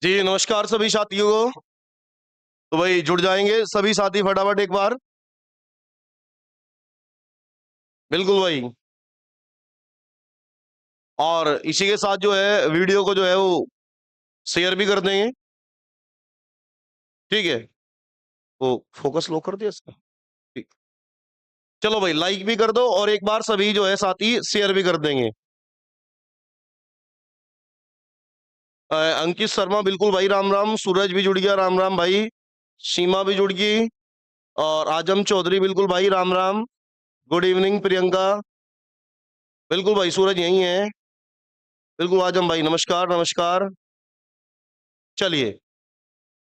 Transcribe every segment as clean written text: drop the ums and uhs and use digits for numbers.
जी नमस्कार सभी साथियों को। तो भाई जुड़ जाएंगे सभी साथी फटाफट एक बार। बिल्कुल भाई। और इसी के साथ जो है वीडियो को जो है वो शेयर भी कर देंगे। ठीक है। तो फोकस लो कर दिया इसका। ठीक। चलो भाई लाइक भी कर दो और एक बार सभी जो है साथी शेयर भी कर देंगे। अंकित शर्मा बिल्कुल भाई राम राम। सूरज भी जुड़ गया राम राम भाई। सीमा भी जुड़ गई। और आजम चौधरी बिल्कुल भाई राम राम। Good evening Priyanka. बिल्कुल भाई सूरज यही है। बिल्कुल आजम भाई नमस्कार नमस्कार। चलिए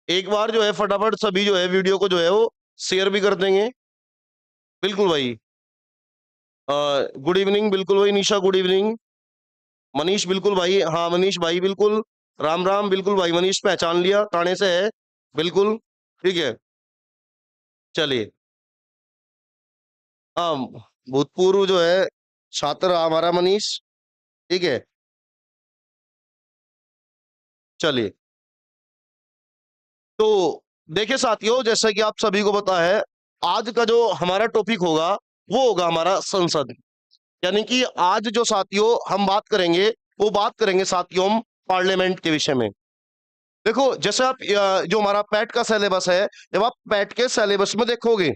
एक बार जो है फटाफट सभी जो है वीडियो को जो है वो शेयर भी कर देंगे। बिल्कुल भाई। गुड इवनिंग बिल्कुल भाई निशा गुड इवनिंग। मनीष बिल्कुल भाई हाँ मनीष भाई बिल्कुल राम राम। बिल्कुल भाई मनीष पहचान लिया थाने से है। बिल्कुल ठीक है। चलिए हाँ भूतपूर्व जो है छात्र हमारा मनीष। ठीक है। चलिए तो देखिए साथियों जैसा कि आप सभी को पता है आज का जो हमारा टॉपिक होगा वो होगा हमारा संसद। यानी कि आज जो साथियों हम बात करेंगे वो बात करेंगे साथियों हम पार्लियामेंट के विषय में। देखो जैसे आप जो हमारा पैट का सिलेबस है जब आप पैट के सिलेबस में देखोगे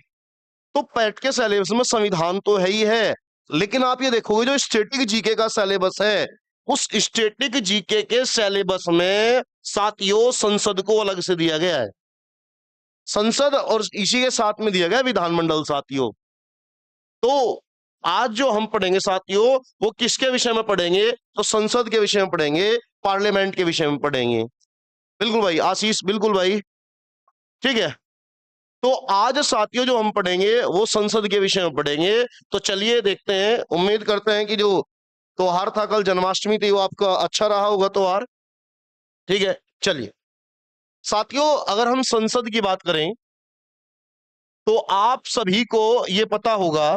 तो पैट के सिलेबस में संविधान तो है ही है। लेकिन आप ये देखोगे जो स्टैटिक जीके का सिलेबस है उस स्टैटिक जीके के सिलेबस में साथियों संसद को अलग से दिया गया है। संसद और इसी के साथ में दिया गया विधानमंडल साथियों। तो आज जो हम पढ़ेंगे साथियों वो किसके विषय में पढ़ेंगे तो संसद के विषय में पढ़ेंगे पार्लियामेंट के विषय में पढ़ेंगे। बिल्कुल भाई आशीष बिल्कुल भाई। ठीक है। तो आज साथियों जो हम पढ़ेंगे वो संसद के विषय में पढ़ेंगे। तो चलिए देखते हैं उम्मीद करते हैं कि जो त्योहार था कल जन्माष्टमी थी वो आपका अच्छा रहा होगा त्योहार। ठीक है। चलिए साथियों अगर हम संसद की बात करें तो आप सभी को ये पता होगा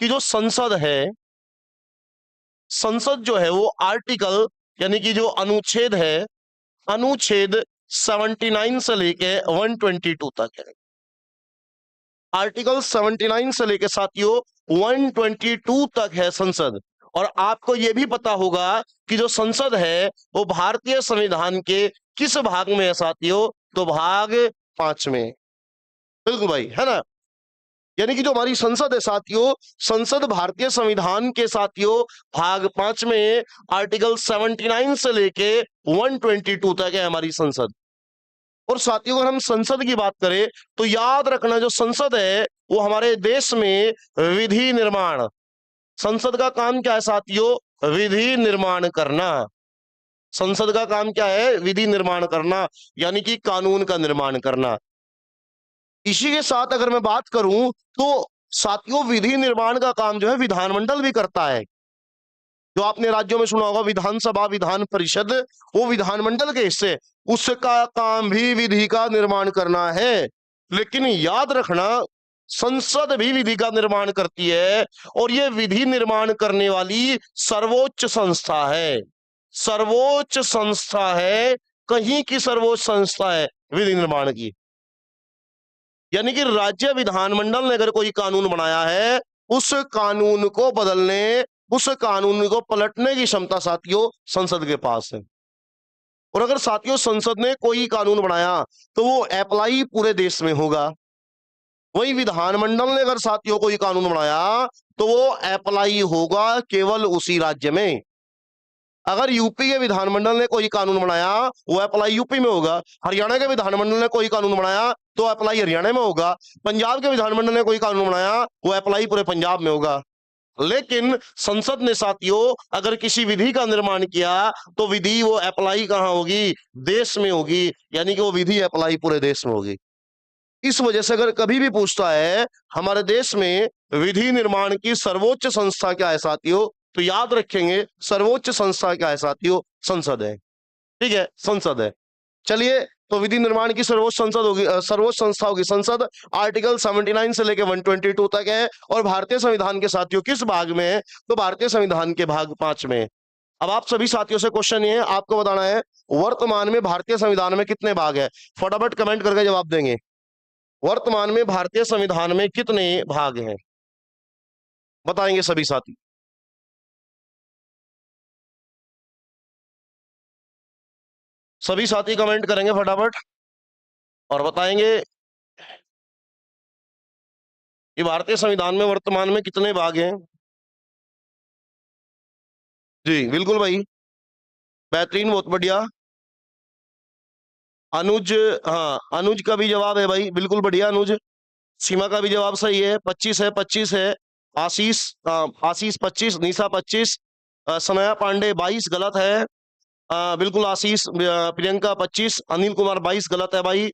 कि जो संसद है संसद जो है वो आर्टिकल यानी कि जो अनुच्छेद है अनुच्छेद 79 से लेके 122 तक है। आर्टिकल 79 से लेके साथियों 122 तक है संसद। और आपको यह भी पता होगा कि जो संसद है वो भारतीय संविधान के किस भाग में है साथियों तो भाग 5 में। बिल्कुल भाई है ना। यानी कि जो हमारी संसद है साथियों संसद भारतीय संविधान के साथियों भाग 5 में आर्टिकल 79 से लेके 122 तक है हमारी संसद। और साथियों अगर हम संसद की बात करें तो याद रखना जो संसद है वो हमारे देश में विधि निर्माण। संसद का काम क्या है साथियों विधि निर्माण करना। संसद का काम क्या है विधि निर्माण करना यानी कि कानून का निर्माण करना। इसी के साथ अगर मैं बात करूं तो साथियों विधि निर्माण का काम जो है विधानमंडल भी करता है। जो आपने राज्यों में सुना होगा विधानसभा विधान परिषद वो विधानमंडल के हिस्से उसका काम भी विधि का निर्माण करना है। लेकिन याद रखना संसद भी विधि का निर्माण करती है और ये विधि निर्माण करने वाली सर्वोच्च संस्था है। सर्वोच्च संस्था है कहीं की सर्वोच्च संस्था है विधि निर्माण की। यानी कि राज्य विधानमंडल ने अगर कोई कानून बनाया है उस कानून को बदलने उस कानून को पलटने की क्षमता साथियों संसद के पास है। और अगर साथियों संसद ने कोई कानून बनाया तो वो अप्लाई पूरे देश में होगा। वही विधानमंडल ने अगर साथियों कोई कानून बनाया तो वो अप्लाई होगा केवल उसी राज्य में। अगर यूपी के विधानमंडल ने कोई कानून बनाया वो अप्लाई यूपी में होगा। हरियाणा के विधानमंडल ने कोई कानून बनाया तो अप्लाई हरियाणा में होगा। पंजाब के विधानमंडल ने कोई कानून बनाया वो अप्लाई पूरे पंजाब में होगा। लेकिन संसद ने साथियों अगर किसी विधि का निर्माण किया तो विधि वो अप्लाई कहां होगी देश में होगी। यानी कि वो विधि अप्लाई पूरे देश में होगी। इस वजह से अगर कभी भी पूछता है हमारे देश में विधि निर्माण की सर्वोच्च संस्था क्या है साथियों तो याद रखेंगे सर्वोच्च संस्था क्या है साथियों संसद है। ठीक है संसद है। चलिए तो विधि निर्माण की सर्वोच्च संसद होगी सर्वोच्च संस्था होगी संसद। आर्टिकल 79 से लेकर 122 तक है और भारतीय संविधान के साथियों किस भाग में है तो भारतीय संविधान के भाग 5 में। अब आप सभी साथियों से क्वेश्चन ये है, आपको बताना है वर्तमान में भारतीय संविधान में कितने भाग है। फटाफट कमेंट करके जवाब देंगे। वर्तमान में भारतीय संविधान में कितने भाग हैं, बताएंगे सभी साथी। सभी साथी कमेंट करेंगे फटाफट और बताएंगे कि भारतीय संविधान में वर्तमान में कितने भाग हैं। जी बिल्कुल भाई, बेहतरीन, बहुत बढ़िया। अनुज, हाँ अनुज का भी जवाब है भाई, बिल्कुल बढ़िया अनुज। सीमा का भी जवाब सही है, 25 है, 25 है। आशीष, आशीष 25, निशा 25, सनया पांडे 22 गलत है। बिल्कुल आशीष, प्रियंका 25, अनिल कुमार 22 गलत है भाई।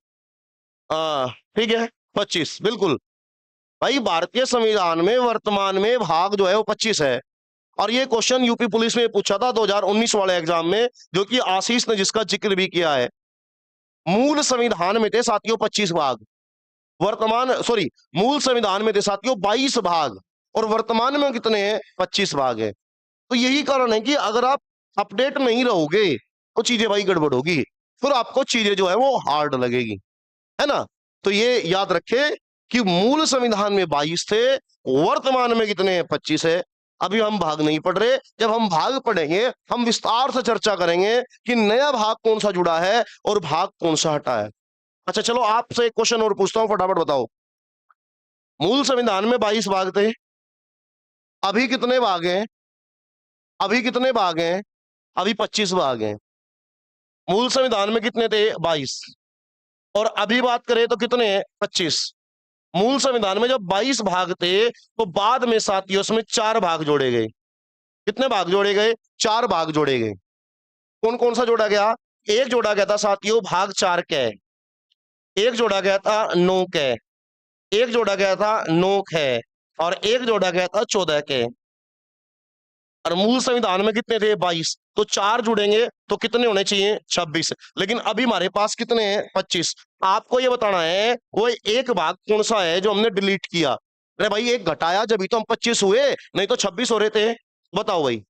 ठीक है 25 बिल्कुल। भाई भारतीय संविधान में वर्तमान में भाग जो है वो 25 है। और ये क्वेश्चन यूपी पुलिस में पूछा था 2019 वाले एग्जाम में, जो कि आशीष ने जिसका जिक्र भी किया है। मूल संविधान में थे साथियों 25 भाग, वर्तमान सॉरी मूल संविधान में थे साथियों 22 भाग, और वर्तमान में कितने हैं, 25 भाग है। तो यही कारण है कि अगर आप अपडेट नहीं रहोगे तो चीजें भाई गड़बड़ होगी, फिर आपको चीजें जो है वो हार्ड लगेगी, है ना। तो ये याद रखे कि मूल संविधान में 22 थे, वर्तमान में कितने हैं, 25 है। अभी हम भाग नहीं पढ़ रहे, जब हम भाग पढ़ेंगे हम विस्तार से चर्चा करेंगे कि नया भाग कौन सा जुड़ा है और भाग कौन सा हटा है। अच्छा चलो आपसे एक क्वेश्चन और पूछता हूं, फटाफट बताओ। मूल संविधान में 22 भाग थे, अभी कितने भाग हैं, अभी कितने भाग हैं, अभी 25 भाग हैं। मूल संविधान में कितने थे, 22, और अभी बात करें तो कितने हैं, 25। मूल संविधान में जब 22 भाग थे तो बाद में साथियों उसमें 4 भाग जोड़े गए। कितने भाग जोड़े गए, 4 भाग जोड़े गए। कौन कौन सा जोड़ा गया, एक जोड़ा गया था साथियों भाग 4 कै, एक जोड़ा गया था 9 कै, एक जोड़ा गया था 9 कै, और एक जोड़ा गया था 14 कै। और मूल संविधान में कितने थे, 22, तो 4 जुड़ेंगे तो कितने होने चाहिए, 26। लेकिन अभी हमारे पास कितने हैं, 25। आपको ये बताना है वो एक भाग कौन सा है जो हमने डिलीट किया। अरे भाई एक घटाया जब तो हम 25 हुए, नहीं तो 26 हो रहे थे। बताओ भाई।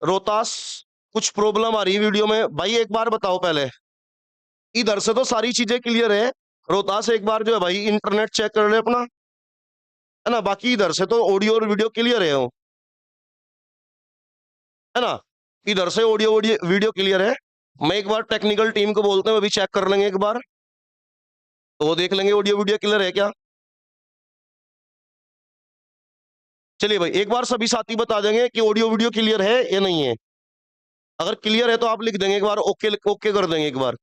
रोहतास, कुछ प्रॉब्लम आ रही है वीडियो में भाई, एक बार बताओ पहले। इधर से तो सारी चीजें क्लियर है, रोहतास एक बार जो है भाई इंटरनेट चेक कर ले अपना, है ना। बाकी इधर से तो ऑडियो और वीडियो क्लियर है ना। इधर से ऑडियो ऑडियो वीडियो क्लियर है। मैं एक बार टेक्निकल टीम को बोलते हैं, अभी चेक कर लेंगे एक बार, तो वो देख लेंगे ऑडियो वीडियो क्लियर है क्या। चलिए भाई एक बार सभी साथी बता देंगे कि ऑडियो वीडियो क्लियर है या नहीं है। अगर क्लियर है तो आप लिख देंगे एक बार, ओके ओके कर देंगे एक बार।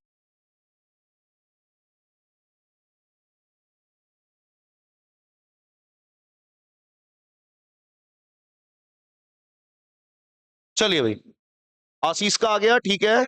चलिए भाई, आशीष का आ गया, ठीक है।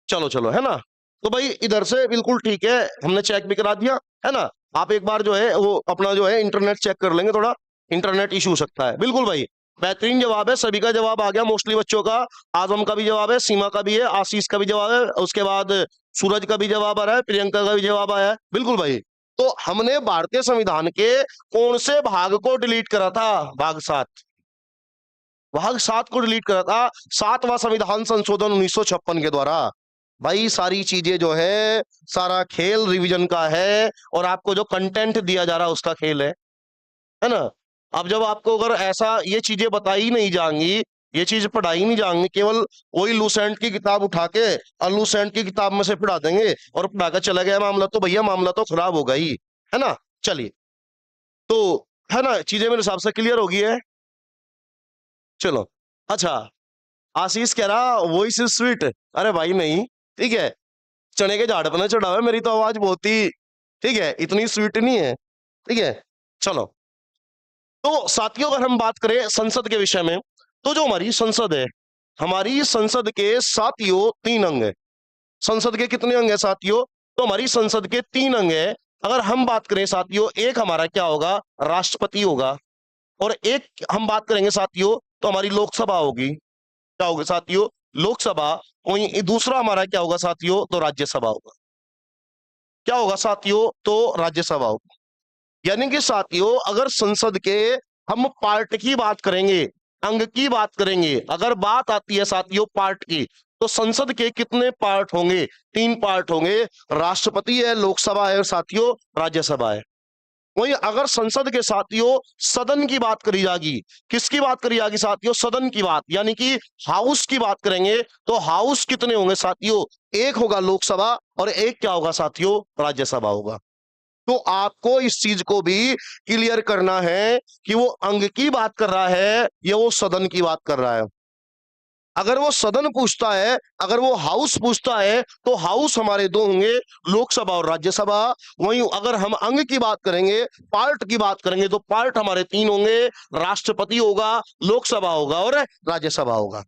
चलो चलो, है ना। तो भाई इधर से बिल्कुल ठीक है, हमने चेक भी करा दिया, है ना। आप एक बार जो है वो अपना जो है इंटरनेट चेक कर लेंगे, थोड़ा इंटरनेट इशू हो सकता है। बिल्कुल भाई, बेहतरीन जवाब है, सभी का जवाब आ गया मोस्टली बच्चों का। आजम का भी जवाब है, सीमा का भी है, आशीष का भी जवाब है, उसके बाद सूरज का भी जवाब आ रहा है, प्रियंका का भी जवाब आया है। बिल्कुल भाई। तो हमने भारतीय संविधान के कौन से भाग को डिलीट करा था, भाग 7, भाग 7 को डिलीट करा था 7वां संविधान संशोधन 1956 के द्वारा। भाई सारी चीजें जो है, सारा खेल रिवीजन का है, और आपको जो कंटेंट दिया जा रहा है उसका खेल है ना। अब जब आपको अगर ऐसा ये चीजें बताई नहीं जाएंगी, ये चीज पढ़ाई नहीं जाएंगी, केवल वही लूसेंट की किताब उठा के और लूसेंट की किताब में से पढ़ा देंगे और पढ़ा कर चला गया मामला, तो भैया मामला तो खराब होगा ही, है ना। चलिए, तो है ना, चीजें मेरे हिसाब से क्लियर हो गई है। चलो, अच्छा, आशीष कह रहा वॉइस इज स्वीट, अरे भाई नहीं, ठीक है, चने के झाड़ पर ना चढ़ा हुआ है, मेरी तो आवाज बहुत ही, ठीक है, इतनी स्वीट नहीं है, ठीक है। चलो, तो साथियों अगर हम बात करें संसद के विषय में, तो जो हमारी संसद है, हमारी संसद के साथियों 3 अंग है। संसद के कितने अंग है साथियों, तो हमारी संसद के 3 अंग है। अगर हम बात करें साथियों, एक हमारा क्या होगा, राष्ट्रपति होगा, और एक हम बात करेंगे साथियों तो हमारी लोकसभा होगी। क्या होगा साथियों, लोकसभा। वहीं दूसरा हमारा क्या होगा साथियों, तो राज्यसभा होगा। क्या होगा साथियों, तो राज्यसभा होगा। यानी कि साथियों अगर संसद के हम पार्ट की बात करेंगे, अंग की बात करेंगे, अगर बात आती है साथियों पार्ट की, तो संसद के कितने पार्ट होंगे? 3 पार्ट होंगे। राष्ट्रपति है, लोकसभा है और साथियों राज्यसभा है। वहीं अगर संसद के साथियों सदन की बात करी जाएगी, किसकी बात करी जाएगी साथियों? सदन की बात, यानी कि हाउस की बात करेंगे, तो हाउस कितने होंगे साथियों? एक होगा लोकसभा और एक क्या होगा साथियों? राज्यसभा होगा। तो आपको इस चीज को भी क्लियर करना है कि वो अंग की बात कर रहा है या वो सदन की बात कर रहा है। अगर वो सदन पूछता है, अगर वो हाउस पूछता है, तो हाउस हमारे दो होंगे, लोकसभा और राज्यसभा। वहीं अगर हम अंग की बात करेंगे, पार्ट की बात करेंगे, तो पार्ट हमारे 3 होंगे, राष्ट्रपति होगा, लोकसभा होगा और राज्यसभा होगा।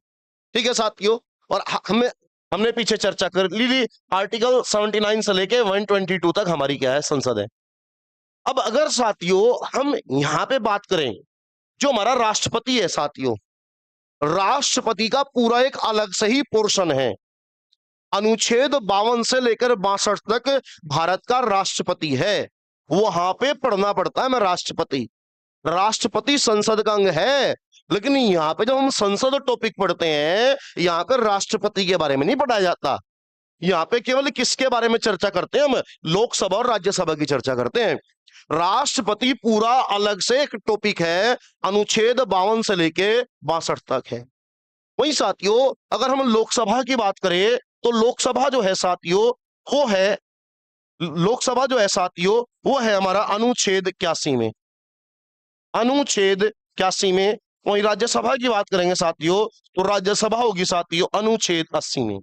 ठीक है साथियों। और हमें हमने पीछे चर्चा कर ली थी, आर्टिकल 79 से लेके 122 तक हमारी क्या है? संसद है। अब अगर साथियों हम यहां पे बात करें, जो हमारा राष्ट्रपति है साथियों, राष्ट्रपति का पूरा एक अलग से ही पोर्शन है। अनुच्छेद 52 से लेकर 62 तक भारत का राष्ट्रपति है। वहां पे पढ़ना पड़ता है मैं राष्ट्रपति। राष्ट्रपति संसद का अंग है, लेकिन यहाँ पे जब हम संसद टॉपिक पढ़ते हैं, यहाँ पर राष्ट्रपति के बारे में नहीं पढ़ाया जाता। यहाँ पे केवल किसके बारे में चर्चा करते हैं? हम लोकसभा और राज्यसभा की चर्चा करते हैं। राष्ट्रपति पूरा अलग से एक टॉपिक है, अनुच्छेद 52 से लेके 62 तक है। वही साथियों अगर हम लोकसभा की बात करें, तो लोकसभा जो है साथियों वो है, लोकसभा जो है साथियों वो है हमारा अनुच्छेद 81 में, अनुच्छेद 81 में। वही राज्यसभा की बात करेंगे साथियों, तो राज्यसभा होगी साथियों अनुच्छेद 80 में।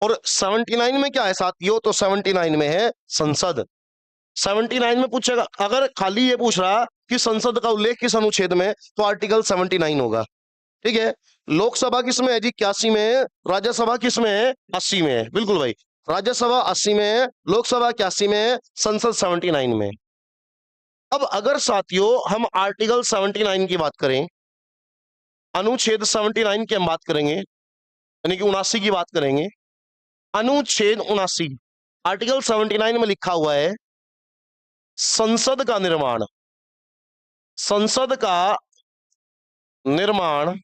और 79 में क्या है साथियों? तो 79 में है संसद। 79 में पूछेगा, अगर खाली ये पूछ रहा कि संसद का उल्लेख किस अनुच्छेद में, तो आर्टिकल 79 होगा। ठीक है। लोकसभा किस में है जी? 81 में है। राज्यसभा किस में है? 80 में है। बिल्कुल भाई, राज्यसभा 80 में है, लोकसभा 81 में है, संसद 79 में। अब अगर साथियों हम आर्टिकल 79 की बात करें, अनुच्छेद 79 की हम बात करेंगे, यानी कि 79 की बात करेंगे, अनुच्छेद 79 आर्टिकल 79 में लिखा हुआ है, संसद का निर्माण, संसद का निर्माण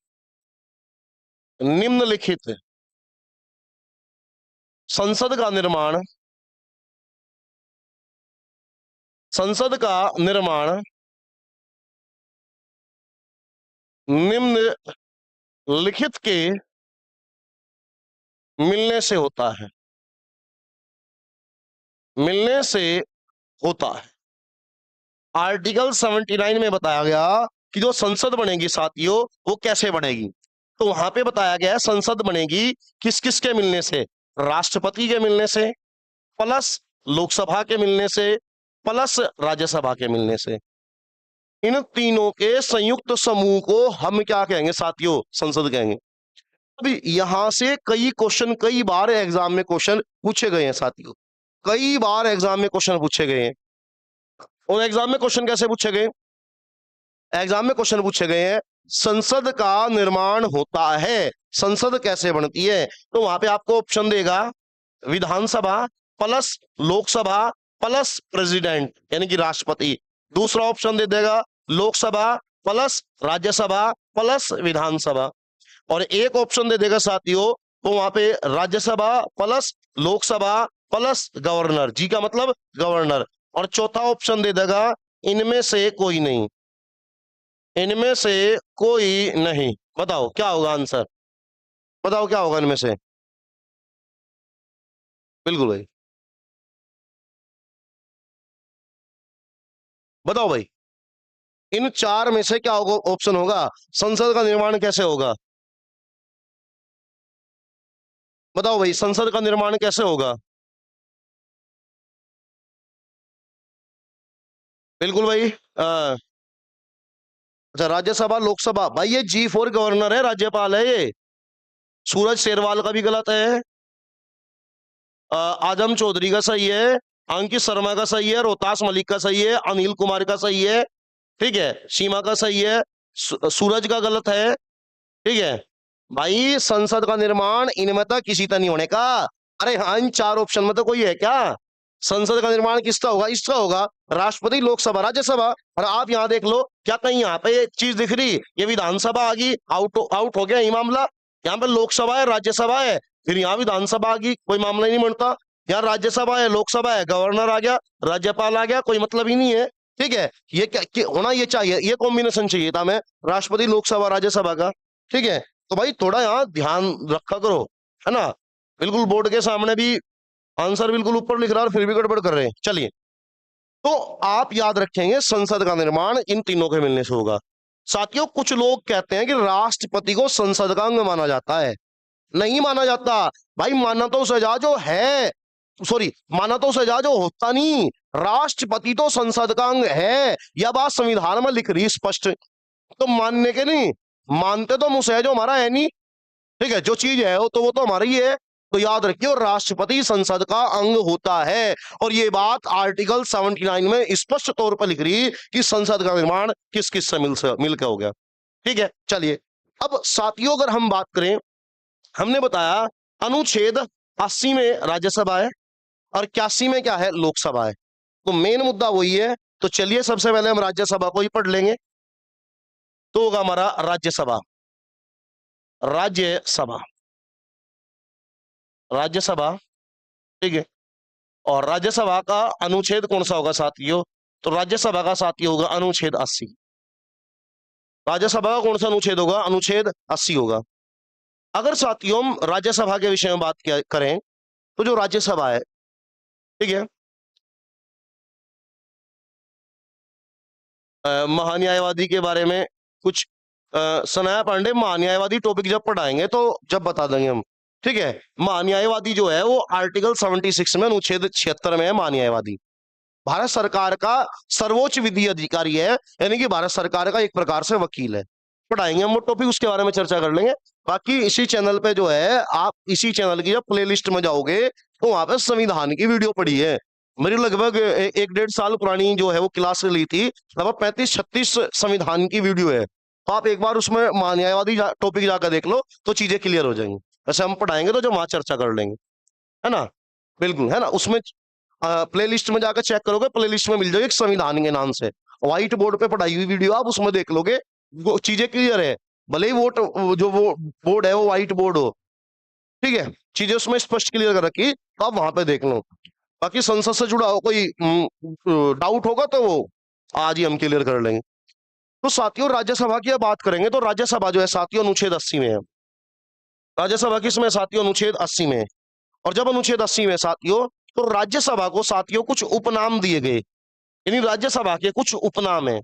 निम्नलिखित, संसद का निर्माण, संसद का निर्माण निम्नलिखित के मिलने से होता है, मिलने से होता है। आर्टिकल 79 में बताया गया कि जो संसद बनेगी साथियों वो कैसे बनेगी, तो वहां पे बताया गया है संसद बनेगी किस किस के मिलने से? राष्ट्रपति के मिलने से, प्लस लोकसभा के मिलने से, प्लस राज्यसभा के मिलने से। इन तीनों के संयुक्त समूह को हम क्या कहेंगे साथियों? संसद कहेंगे। अभी यहां से कई क्वेश्चन, कई बार एग्जाम में क्वेश्चन पूछे गए हैं साथियों, कई बार एग्जाम में क्वेश्चन पूछे गए हैं। और एग्जाम में क्वेश्चन कैसे पूछे गए? एग्जाम में क्वेश्चन पूछे गए हैं, संसद का निर्माण होता है, संसद कैसे बनती है? तो वहां पे आपको ऑप्शन देगा Vidhan Sabha plus Lok Sabha plus president यानी कि राष्ट्रपति। दूसरा ऑप्शन दे देगा लोकसभा प्लस राज्यसभा प्लस विधानसभा। और एक ऑप्शन दे देगा साथियों, तो वहां पे Rajya Sabha plus Lok Sabha plus governor, G का मतलब गवर्नर। और चौथा ऑप्शन दे देगा इनमें से कोई नहीं, इनमें से कोई नहीं। बताओ क्या होगा आंसर? बताओ क्या होगा इनमें से? बिल्कुल भाई, बताओ भाई, इन चार में से क्या होगा? ऑप्शन होगा संसद का निर्माण कैसे होगा? बताओ भाई, संसद का निर्माण कैसे होगा? बिल्कुल भाई। अच्छा, राज्यसभा लोकसभा, भाई ये G4 गवर्नर है, राज्यपाल है ये। सूरज शेरवाल का भी गलत है, आजम चौधरी का सही है, अंकित शर्मा का सही है, रोहतास मलिक का सही है, अनिल कुमार का सही है, ठीक है, सीमा का सही है, सूरज का गलत है। ठीक है भाई, संसद का निर्माण इनमें तो किसी तरह नहीं होने का। अरे हाँ, इन चार ऑप्शन में तो कोई है क्या? संसद का निर्माण किसका होगा? इसका होगा, राष्ट्रपति, लोकसभा, राज्यसभा। और आप यहाँ देख लो, क्या कहीं यहाँ पे ये चीज दिख रही? ये विधानसभा आ गई, आउट हो गया ये मामला। यहाँ पे लोकसभा है, राज्यसभा है, फिर यहाँ विधानसभा आ गई, कोई मामला ही नहीं बनता। यहाँ राज्यसभा है, लोकसभा है, गवर्नर आ गया, राज्यपाल आ गया, कोई मतलब ही नहीं है। ठीक है, ये क्या होना ये चाहिए, ये कॉम्बिनेशन चाहिए था हमें, राष्ट्रपति, लोकसभा, राज्यसभा का। ठीक है, तो भाई थोड़ा यहाँ ध्यान रखा करो, है ना। बिल्कुल बोर्ड के सामने भी आंसर बिल्कुल ऊपर लिख रहा है और फिर भी गड़बड़ कर रहे हैं। चलिए, तो आप याद रखेंगे संसद का निर्माण इन तीनों के मिलने से होगा। साथियों, कुछ लोग कहते हैं कि राष्ट्रपति को संसद का अंग माना जाता है। नहीं माना जाता भाई, माना तो सजा जो है, सॉरी, माना तो सजा जो होता नहीं। राष्ट्रपति तो संसद का अंग है, यह बात संविधान में लिख रही स्पष्ट। तो मानने के नहीं, मानते तो मुझसे जो हमारा है नहीं। ठीक है, जो चीज है वो तो हमारी ही है। तो याद रखिए, राष्ट्रपति संसद का अंग होता है, और ये बात आर्टिकल 79 में स्पष्ट तौर पर लिख रही कि संसद का निर्माण किस किस से मिलकर हो गया। ठीक है, चलिए अब साथियों, अगर हम बात करें, हमने बताया अनुच्छेद 80 में राज्यसभा है और 81 में क्या है? लोकसभा है। तो मेन मुद्दा वही है। तो चलिए सबसे पहले हम राज्यसभा को ही पढ़ लेंगे। तो होगा हमारा राज्यसभा, राज्यसभा, राज्यसभा। ठीक है, और राज्यसभा का अनुच्छेद कौन सा होगा साथियों? तो राज्यसभा का साथी होगा अनुच्छेद 80। राज्यसभा का कौन सा अनुच्छेद होगा? अनुच्छेद 80 होगा। अगर साथियों हम राज्यसभा के विषय में बात करें, तो जो राज्यसभा है, ठीक है, महान्यायवादी के बारे में कुछ सनाया पांडे महान्यायवादी टॉपिक जब पढ़ाएंगे तो जब बता देंगे हम। ठीक है, महान्यायवादी जो है वो आर्टिकल 76 में, अनुच्छेद 76 में है। महान्यायवादी भारत सरकार का सर्वोच्च विधि अधिकारी है, यानी कि भारत सरकार का एक प्रकार से वकील है। पढ़ाएंगे हम वो टॉपिक, उसके बारे में चर्चा कर लेंगे। बाकी इसी चैनल पे जो है, आप इसी चैनल की जब प्लेलिस्ट में जाओगे तो वहां पे संविधान की वीडियो पड़ी है। मेरी लगभग 1-1.5 साल पुरानी जो है वो क्लास ली थी, लगभग 35-36 संविधान की वीडियो है। तो आप एक बार उसमें न्यायवादी टॉपिक जाकर देख लो तो चीजें क्लियर हो जाएंगी। वैसे हम पढ़ाएंगे तो जब वहां चर्चा कर लेंगे, है ना। बिल्कुल, है ना। उसमें प्लेलिस्ट में जाकर चेक करोगे, प्लेलिस्ट में मिल जाएगी संविधान के नाम से, व्हाइट बोर्ड पे पढ़ाई हुई वीडियो, आप उसमें देख लोगे, वो चीजें क्लियर है। भले ही वो बोर्ड है वो व्हाइट बोर्ड हो, ठीक है, चीजें उसमें स्पष्ट क्लियर कर रखी, तो आप वहां पे देख लो। बाकी संसद से जुड़ा हो कोई डाउट होगा तो वो आज ही हम क्लियर कर लेंगे। तो साथियों राज्यसभा की बात करेंगे, तो राज्यसभा जो है साथियों अनुच्छेद 80 में है। राज्यसभा किसमें? साथियों अनुच्छेद 80 में। और जब अनुच्छेद 80 में साथियों, तो राज्यसभा को साथियों कुछ उपनाम दिए गए, यानी राज्यसभा के कुछ उपनाम है।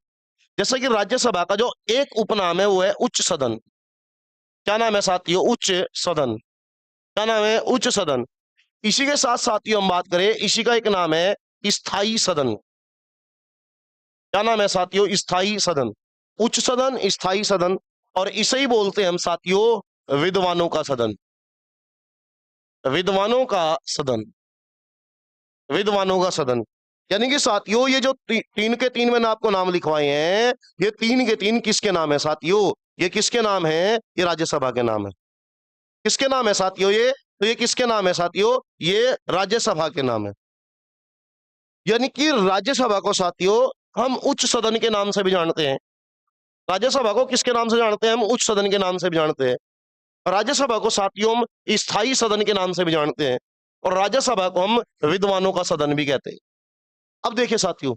जैसे कि राज्यसभा का जो एक उपनाम है वो है उच्च सदन। क्या नाम है साथियों? उच्च सदन। क्या नाम है? उच्च सदन। इसी के साथ साथियों हम बात करें, इसी का एक नाम है स्थायी सदन। क्या नाम है साथियों? स्थायी सदन। उच्च सदन, स्थायी सदन, और इसे ही बोलते हैं हम साथियों विद्वानों का सदन। विद्वानों का सदन, विद्वानों का सदन। यानी कि साथियों ये जो 3 के 3 मैंने आपको नाम लिखवाए हैं, ये 3 के 3 किसके नाम है साथियों? ये किसके नाम है? ये राज्यसभा के नाम है। किसके नाम है साथियों ये? तो ये किसके नाम है साथियों? ये राज्यसभा के नाम है। यानी कि राज्यसभा को साथियों हम उच्च सदन के नाम से भी जानते हैं। राज्यसभा को किसके नाम से जानते हैं? हम उच्च सदन के नाम से भी जानते हैं। राज्यसभा को साथियों हम स्थायी सदन के नाम से भी जानते हैं, और राज्यसभा को हम विद्वानों का सदन भी कहते हैं। अब देखिए साथियों,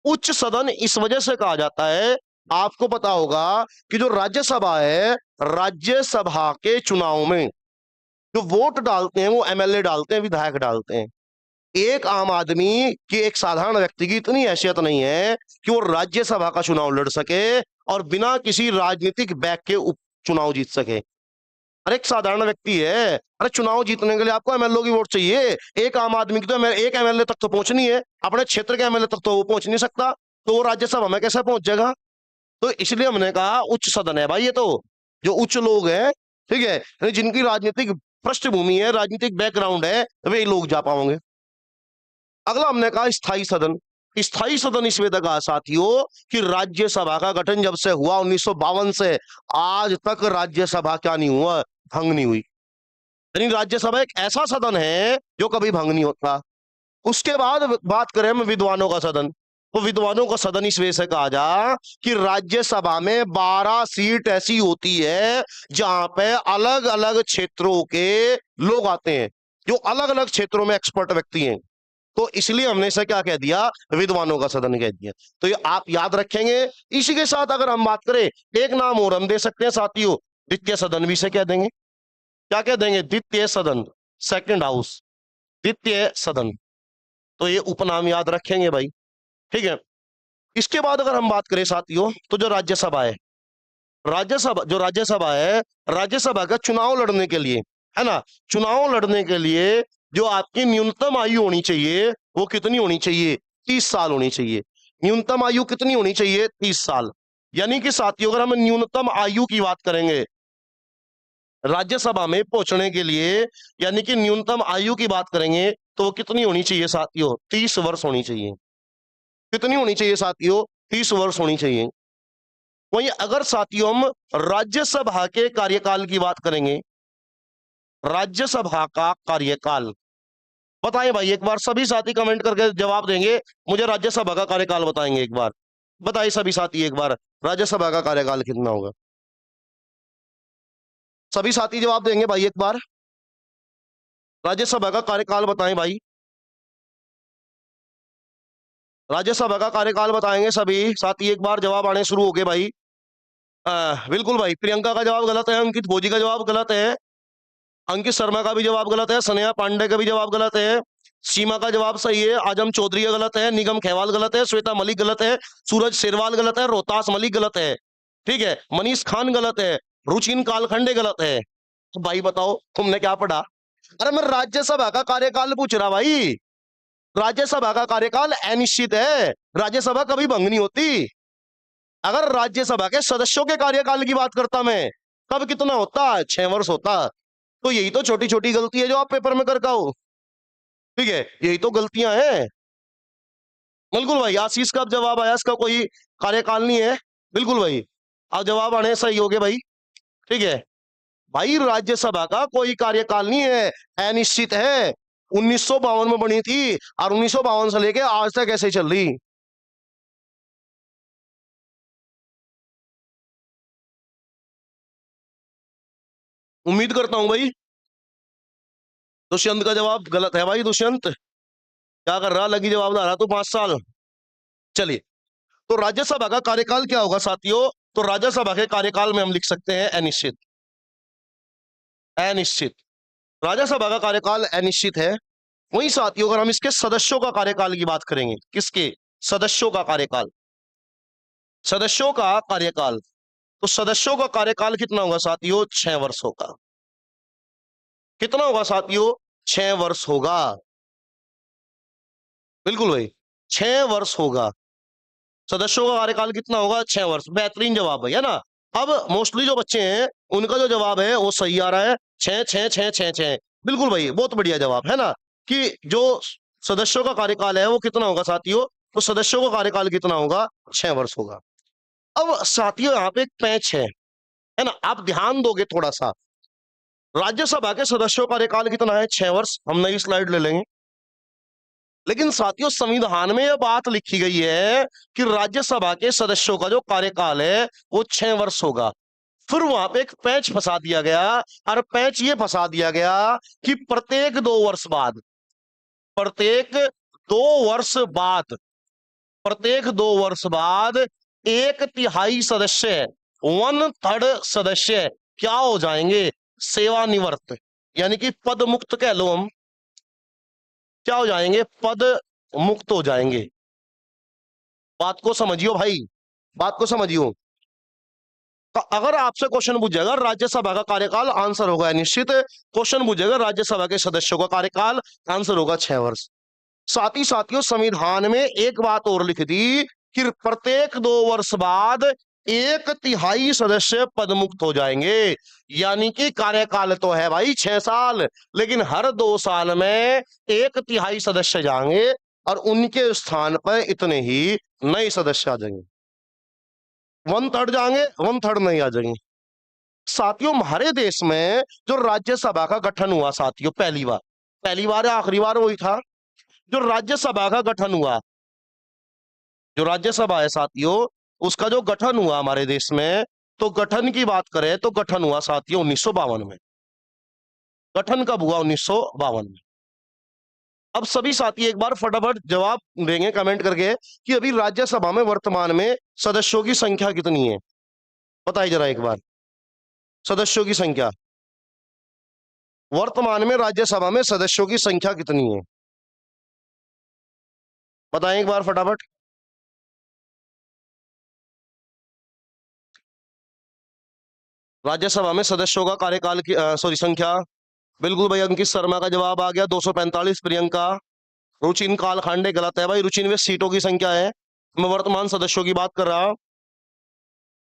उच्च सदन इस वजह से कहा जाता है, आपको पता होगा कि जो राज्यसभा है, राज्यसभा के चुनाव में जो वोट डालते हैं वो एमएलए डालते हैं, विधायक डालते हैं। एक आम आदमी की, एक साधारण व्यक्ति की इतनी हैसियत नहीं है कि वो राज्यसभा का चुनाव लड़ सके और बिना किसी राजनीतिक बैक के चुनाव जीत सके। अरे एक साधारण व्यक्ति है, अरे चुनाव जीतने के लिए आपको एमएलए की वोट चाहिए। एक आम आदमी की तो एक एमएलए तक तो पहुंचनी है, अपने क्षेत्र के एमएलए तक तो वो पहुंच नहीं सकता, तो वो राज्यसभा में कैसे पहुंच जाएगा? तो इसलिए हमने कहा उच्च सदन है भाई। ये तो जो उच्च लोग हैं, ठीक है, जिनकी राजनीतिक पृष्ठभूमि है, राजनीतिक बैकग्राउंड है, वे लोग जा पाओगे। अगला हमने कहा स्थायी सदन। स्थायी सदन इसमें कहा साथियों कि राज्यसभा का गठन जब से हुआ 1952 से आज तक राज्यसभा क्या नहीं हुआ? भंग नहीं हुई। यानी राज्यसभा एक ऐसा सदन है जो कभी भंग नहीं होता। उसके बाद बात करें हम विद्वानों का सदन, तो विद्वानों का सदन इस वजह से कहा जा कि राज्यसभा में 12 सीट ऐसी होती है जहां पे अलग अलग क्षेत्रों के लोग आते हैं, जो अलग अलग क्षेत्रों में एक्सपर्ट व्यक्ति हैं, तो इसलिए हमने इसे क्या कह दिया, विद्वानों का सदन कह दिया। तो ये आप याद रखेंगे। इसी के साथ अगर हम बात करें, एक नाम और हम दे सकते हैं साथियों, द्वितीय सदन भी से कह देंगे। क्या कह देंगे? द्वितीय सदन, सेकंड हाउस, द्वितीय सदन। तो ये उपनाम याद रखेंगे भाई, ठीक है। इसके बाद अगर हम बात करें साथियों, तो जो राज्यसभा है, राज्यसभा है, राज्यसभा का चुनाव लड़ने के लिए, है ना, चुनाव लड़ने के लिए जो आपकी न्यूनतम आयु होनी चाहिए वो कितनी होनी चाहिए? 30 साल होनी चाहिए। न्यूनतम आयु कितनी होनी चाहिए? 30 साल। यानी कि साथियों अगर हम न्यूनतम आयु की बात करेंगे राज्यसभा में पहुंचने के लिए, यानी कि न्यूनतम आयु की बात करेंगे, तो वो कितनी होनी चाहिए साथियों? 30 वर्ष होनी चाहिए। कितनी होनी चाहिए साथियों? 30 वर्ष होनी चाहिए। वहीं अगर साथियों हम राज्यसभा के कार्यकाल की बात करेंगे, राज्यसभा का कार्यकाल बताएं भाई, एक बार सभी साथी कमेंट करके जवाब देंगे, मुझे राज्यसभा का कार्यकाल बताएंगे एक बार। बताइए सभी साथी एक बार, राज्यसभा का कार्यकाल कितना होगा? सभी साथी जवाब देंगे भाई एक बार, राज्यसभा का कार्यकाल बताएं भाई, राज्यसभा का कार्यकाल बताएंगे सभी साथी, एक बार जवाब आने शुरू हो गए भाई। बिल्कुल भाई, प्रियंका का जवाब गलत है, अंकित भोजी का जवाब गलत है, अंकित शर्मा का भी जवाब गलत है, सनेहा पांडे का भी जवाब गलत है, सीमा का जवाब सही है, आजम चौधरी का गलत है, निगम खेवाल गलत है, श्वेता मलिक गलत है, सूरज शेरवाल गलत है, रोहतास मलिक गलत है, ठीक है, मनीष खान गलत है, रुचिन कालखंडे गलत है। तो भाई बताओ तुमने क्या पढ़ा? अरे मैं राज्यसभा का कार्यकाल पूछ रहा भाई, राज्यसभा का कार्यकाल अनिश्चित है, राज्यसभा कभी भंग नहीं होती। अगर राज्यसभा के सदस्यों के कार्यकाल की बात करता मैं, तब कितना होता? 6 वर्ष होता। तो यही तो छोटी छोटी गलती है जो आप पेपर में करके आओ, ठीक है, यही तो गलतियां हैं। बिल्कुल भाई, आशीष का अब जवाब आया, इसका कोई कार्यकाल नहीं है। बिल्कुल भाई, अब जवाब आने सही हो गए भाई, ठीक है भाई, राज्यसभा का कोई कार्यकाल नहीं है, अनिश्चित है। 1952 में बनी थी और 1952 से लेके आज तक ऐसे चल रही। उम्मीद करता हूं भाई। दुष्यंत का जवाब गलत है भाई, दुष्यंत क्या कर रहा, लगी जवाब ला रहा तू 5 साल। चलिए, तो राज्यसभा का कार्यकाल क्या होगा साथियों? तो राज्यसभा के कार्यकाल में हम लिख सकते हैं अनिश्चित, अनिश्चित, राज्यसभा का कार्यकाल अनिश्चित है। वही साथियों अगर हम इसके सदस्यों का कार्यकाल की बात करेंगे, किसके? सदस्यों का कार्यकाल, सदस्यों का कार्यकाल, तो सदस्यों का कार्यकाल कितना होगा साथियों? 6 वर्ष होगा। कितना होगा साथियों? 6 वर्ष होगा। बिल्कुल भाई, 6 वर्ष होगा। सदस्यों का कार्यकाल कितना होगा? 6 वर्ष। बेहतरीन जवाब है ना। अब मोस्टली जो बच्चे हैं उनका जो जवाब है वो सही आ रहा है, 6 6 6 6 6। बिल्कुल भाई, बहुत बढ़िया जवाब है ना, कि जो सदस्यों का कार्यकाल है वो कितना होगा साथियों? तो सदस्यों का कार्यकाल कितना होगा? 6 वर्ष होगा। अब साथियों यहाँ पे एक पैच है ना, आप ध्यान दोगे थोड़ा सा। राज्यसभा के सदस्यों का कार्यकाल कितना है? 6 वर्ष। हम नई स्लाइड ले लेंगे। लेकिन साथियों संविधान में यह बात लिखी गई है कि राज्यसभा के सदस्यों का जो कार्यकाल है वो 6 वर्ष होगा। फिर वहां पे एक पैच फंसा दिया गया, और पैच ये फंसा दिया गया कि प्रत्येक 2 वर्ष बाद, प्रत्येक 2 वर्ष बाद, प्रत्येक 2 वर्ष बाद 1/3 सदस्य, 1/3 सदस्य क्या हो जाएंगे? सेवानिवृत्त, यानी कि पद मुक्त कह लो हम, क्या हो जाएंगे? पद मुक्त हो जाएंगे। बात को समझियो भाई, बात को समझियो। तो अगर आपसे क्वेश्चन पूछेगा राज्यसभा का कार्यकाल, आंसर होगा निश्चित। क्वेश्चन पूछेगा राज्यसभा के सदस्यों का कार्यकाल, आंसर होगा 6 वर्ष। साथ ही साथियों संविधान में एक बात और लिख दी कि प्रत्येक 2 वर्ष बाद 1/3 सदस्य पदमुक्त हो जाएंगे। यानी कि कार्यकाल तो है भाई 6 साल, लेकिन हर 2 साल में 1/3 सदस्य जाएंगे और उनके स्थान पर इतने ही नए सदस्य आ जाएंगे। 1/3 जाएंगे, 1/3 नहीं आ जाएंगे। साथियों हमारे देश में जो राज्यसभा का गठन हुआ साथियों, पहली बार या आखिरी बार वही था, जो राज्यसभा का गठन हुआ, जो राज्यसभा है साथियों, उसका जो गठन हुआ हमारे देश में, तो गठन की बात करें तो गठन हुआ साथियों 1952 में। गठन कब हुआ? 1952 में। अब सभी साथी एक बार फटाफट जवाब देंगे कमेंट करके कि अभी राज्यसभा में वर्तमान में सदस्यों की संख्या कितनी है? बताइए जरा एक बार, सदस्यों की संख्या वर्तमान में राज्यसभा में सदस्यों की संख्या कितनी है? बताएं एक बार फटाफट। राज्यसभा में सदस्यों का कार्यकाल की सॉरी संख्या, बिल्कुल भाई अंकित शर्मा का जवाब आ गया 245। प्रियंका, रुचिन कालखंडे गलत है भाई, रुचिन में सीटों की संख्या है, मैं वर्तमान सदस्यों की बात कर रहा हूं।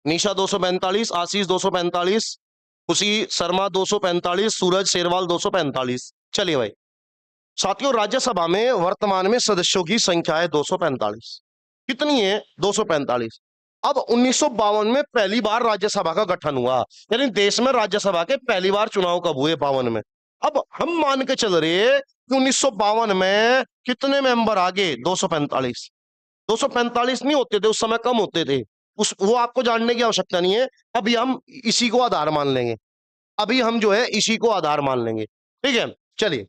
निशा 245, आशीष 245, खुशी शर्मा 245, सूरज शेरवाल 245। चलिए भाई साथियों, राज्यसभा में वर्तमान में सदस्यों की संख्या है 245। कितनी है? 245। अब 1952 में पहली बार राज्यसभा का गठन हुआ, यानी देश में राज्यसभा के पहली बार चुनाव कब हुए? 52 में। अब हम मान के चल रहे कि 1952 में कितने मेंबर आ गए? 245। 245 नहीं होते थे उस समय, कम होते थे, उस वो आपको जानने की आवश्यकता नहीं है। अभी हम इसी को आधार मान लेंगे, अभी हम जो है इसी को आधार मान लेंगे, ठीक है। चलिए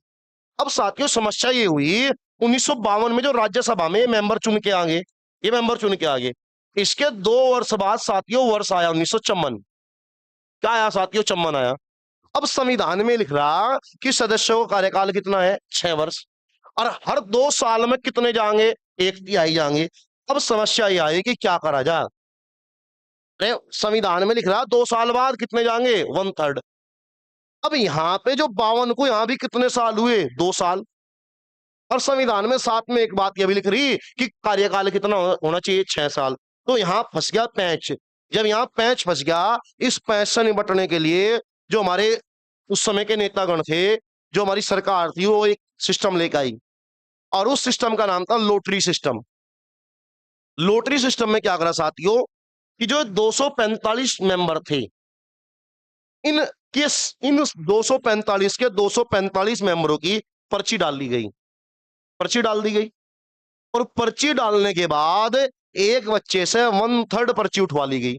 अब साथियों समस्या ये हुई 1952 में जो राज्यसभा में मेंबर चुन के आगे, ये मेंबर चुन के आगे, इसके 2 वर्ष बाद साथियों वर्ष आया 1954। क्या आया साथियों? 54 आया। अब संविधान में लिख रहा कि सदस्यों का कार्यकाल कितना है? 6 वर्ष, और हर 2 साल में कितने जाएंगे? 1/3 जाएंगे। अब समस्या ये आई कि क्या करा जाए। अरे संविधान में लिख रहा 2 साल बाद कितने जाएंगे? 1/3। अब यहाँ पे जो 52 को यहां भी कितने साल हुए? 2 साल। और संविधान में साथ में एक बात यह भी लिख रही कि कार्यकाल कितना होना चाहिए? 6 साल। तो यहां फंस गया पैंच। जब यहाँ पैंच फंस गया, इस पैंच से निपटने के लिए जो हमारे उस समय के नेतागण थे, जो हमारी सरकार थी, वो एक सिस्टम लेकर आई, और उस सिस्टम का नाम था लोटरी सिस्टम। लोटरी सिस्टम में क्या करा साथियों कि जो 245 मेंबर थे, इन किस इन 245 के 245 मेंबरों की पर्ची डाल दी गई, पर्ची डाल दी गई। और पर्ची डालने के बाद एक बच्चे से 1/3 पर्ची उठवा ली गई।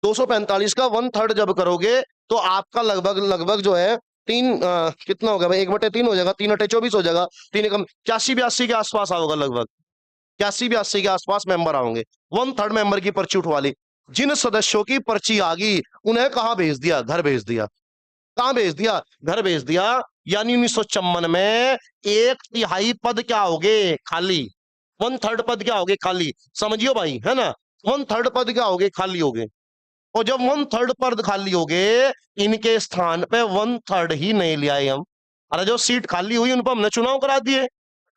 245 का 1/3 जब करोगे तो आपका लगभग लगभग जो है कितना हो गया भाई? 1/3 हो जाएगा, 3/24 हो जाएगा, 3 एकम 81-82 के आसपास आओगे, लगभग 81-82 के आसपास मेंबर आओगे। 1/3 मेंबर की पर्ची उठवा ली। जिन सदस्यों की पर्ची आ गई उन्हें कहां भेज दिया? घर भेज दिया। कहां भेज दिया? घर भेज दिया। यानी 1954 में 1/3 पद क्या हो गए? खाली। 1/3 पद क्या हो गए? खाली। समझियो भाई, है ना? 1/3 पद क्या हो गए? खाली हो गए। और जब 1/3 पद खाली हो गए, इनके स्थान पे 1/3 ही नहीं ले आए हम। अरे जो सीट खाली हुई उन पर हमने चुनाव करा दिए,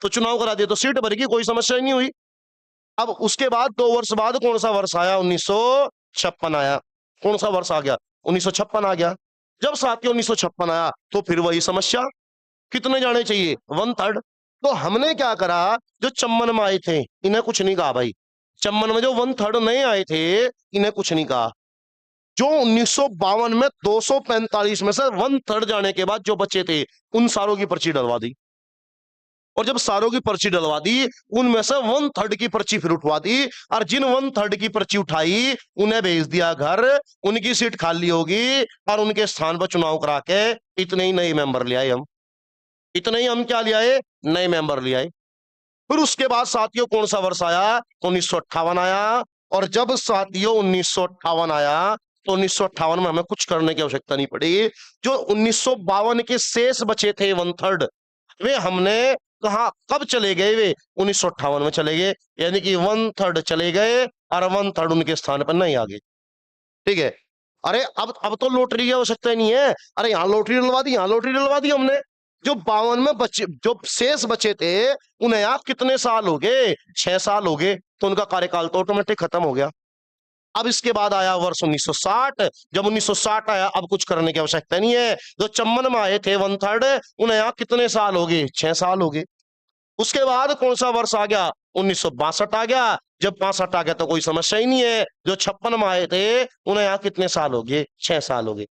तो चुनाव करा दिए तो सीट भरेगी, कोई समस्या ही नहीं हुई। अब उसके बाद 2 वर्ष बाद कौन सा वर्ष आया? 1956 आया। कौन सा वर्ष आ गया? 1956 आ गया। जब साथियों 1956 आया तो फिर वही समस्या, कितने जाने चाहिए? 1/3। तो हमने क्या करा, जो 54 में आए थे इन्हें कुछ नहीं कहा भाई। 54 में जो 1/3 नहीं आए थे इन्हें कुछ नहीं कहा। जो 1952 में 245 में से 1/3 जाने के बाद जो बच्चे थे, उन सारों की पर्ची डलवा दी। और जब सारों की पर्ची डलवा दी, उनमें से 1/3 की पर्ची फिर उठवा दी, और जिन 1/3 की पर्ची उठाई उन्हें भेज दिया घर। उनकी सीट खाली होगी और उनके स्थान पर चुनाव करा के इतने ही नए मेंबर ले आए हम। इतने ही हम क्या ले आए? नए मेंबर ले आए। फिर उसके बाद साथियों कौन सा वर्ष आया? 1958 आया। और जब साथियों 1958 आया तो 1958 में हमें कुछ करने की आवश्यकता नहीं पड़ी। जो 1952 के शेष बचे थे 1/3, वे हमने कहा कब चले गए? वे 1958 में चले गए। यानी कि 1/3 चले गए और 1/3 उनके स्थान पर नहीं आ गए, ठीक है। अरे अब तो लॉटरी की आवश्यकता ही नहीं है। अरे यहाँ लॉटरी डलवा दी, यहाँ लॉटरी डलवा दी हमने। जो 52 में बच्चे जो शेष बचे थे उन्हें आप कितने साल हो गए? 6 साल हो गए, तो उनका कार्यकाल तो ऑटोमेटिक खत्म हो गया। अब इसके बाद आया वर्ष 1960। जब 1960 आया, अब कुछ करने की आवश्यकता नहीं है। जो 54 में आए थे 1/3, उन्हें आप कितने साल हो गए? 6 साल हो गए। उसके बाद कौन सा वर्ष आ गया? 1962 आ गया। जब 62 आ गया तो कोई समस्या ही नहीं है। जो 56 में आए थे उन्हें यहाँ कितने साल हो गए? 6 साल हो गए।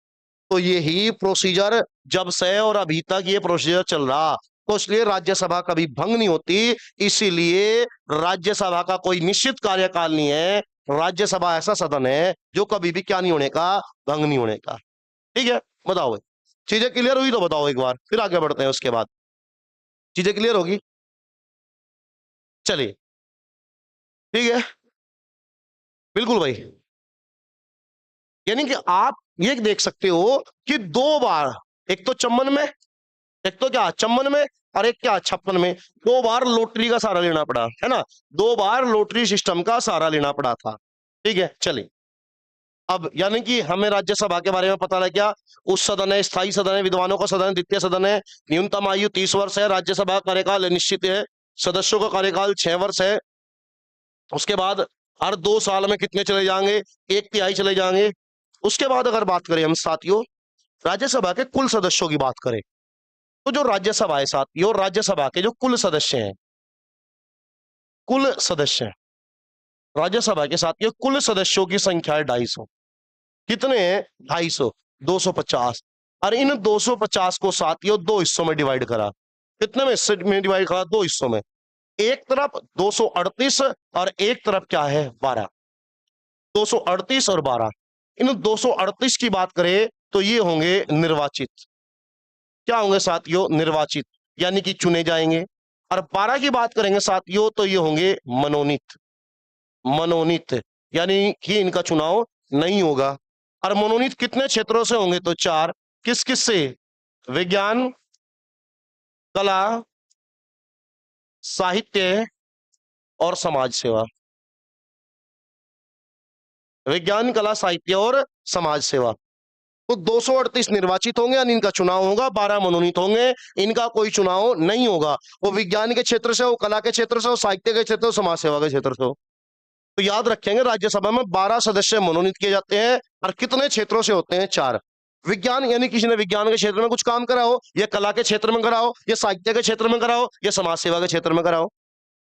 तो यही प्रोसीजर जब से और अभी तक ये प्रोसीजर चल रहा। तो इसलिए राज्यसभा कभी भंग नहीं होती। इसीलिए राज्यसभा का कोई निश्चित कार्यकाल नहीं है। राज्यसभा ऐसा सदन है जो कभी भी क्या नहीं होने का, भंग नहीं होने का। ठीक है, बताओ भाई, चीजें क्लियर हुई तो बताओ एक बार, फिर आगे बढ़ते हैं। उसके बाद चीजें क्लियर होगी, चलिए ठीक है, बिल्कुल भाई। यानी कि आप ये देख सकते हो कि 2 बार, एक तो चम्मन में, एक तो क्या चम्मन में, और एक क्या 56 में, 2 बार लॉटरी का सहारा लेना पड़ा, है ना। 2 बार लॉटरी सिस्टम का सहारा लेना पड़ा था। ठीक है, चलिए अब यानी कि हमें राज्यसभा के बारे में पता लग गया। उस सदन है, स्थायी सदन है, विद्वानों का सदन, द्वितीय सदन है, न्यूनतम आयु 30 वर्ष है, राज्यसभा का कार्यकाल निश्चित है, सदस्यों का कार्यकाल 6 वर्ष है। उसके बाद हर 2 साल में कितने चले जाएंगे, 1/3 चले जाएंगे। उसके बाद अगर बात करें हम साथियों राज्यसभा के कुल सदस्यों की बात करें, तो जो राज्यसभा है साथियों, राज्यसभा के जो कुल सदस्य हैं, कुल सदस्य हैं राज्यसभा के साथियों, कुल सदस्यों की संख्या है 250। कितने हैं, 250, 250। और इन 250 को साथियों 2 हिस्सों में डिवाइड करा। कितने में हिस्से में डिवाइड करा, 2 हिस्सों में। एक तरफ 238 और एक तरफ क्या है, 12। 238 और 12, इन 238 की बात करें तो ये होंगे निर्वाचित। क्या होंगे साथियों, निर्वाचित, यानी कि चुने जाएंगे। और 12 की बात करेंगे साथियों तो ये होंगे मनोनीत। मनोनीत यानी कि इनका चुनाव नहीं होगा। और मनोनीत कितने क्षेत्रों से होंगे, तो 4। किस किस से, विज्ञान, कला, साहित्य और समाज सेवा। विज्ञान, कला, साहित्य और समाज सेवा। तो 238 निर्वाचित होंगे यानी इनका चुनाव होगा, 12 मनोनीत होंगे, इनका कोई चुनाव नहीं होगा। वो विज्ञान के क्षेत्र से हो, कला के क्षेत्र से हो, साहित्य के क्षेत्र से हो, समाज सेवा के क्षेत्र से हो। तो याद रखेंगे राज्यसभा में 12 सदस्य मनोनीत किए जाते हैं और कितने क्षेत्रों से होते हैं, 4। विज्ञान यानी किसी ने विज्ञान के क्षेत्र में कुछ काम करा हो, या कला के क्षेत्र में करा हो, या साहित्य के क्षेत्र में करा हो, या समाज सेवा के क्षेत्र में करा हो।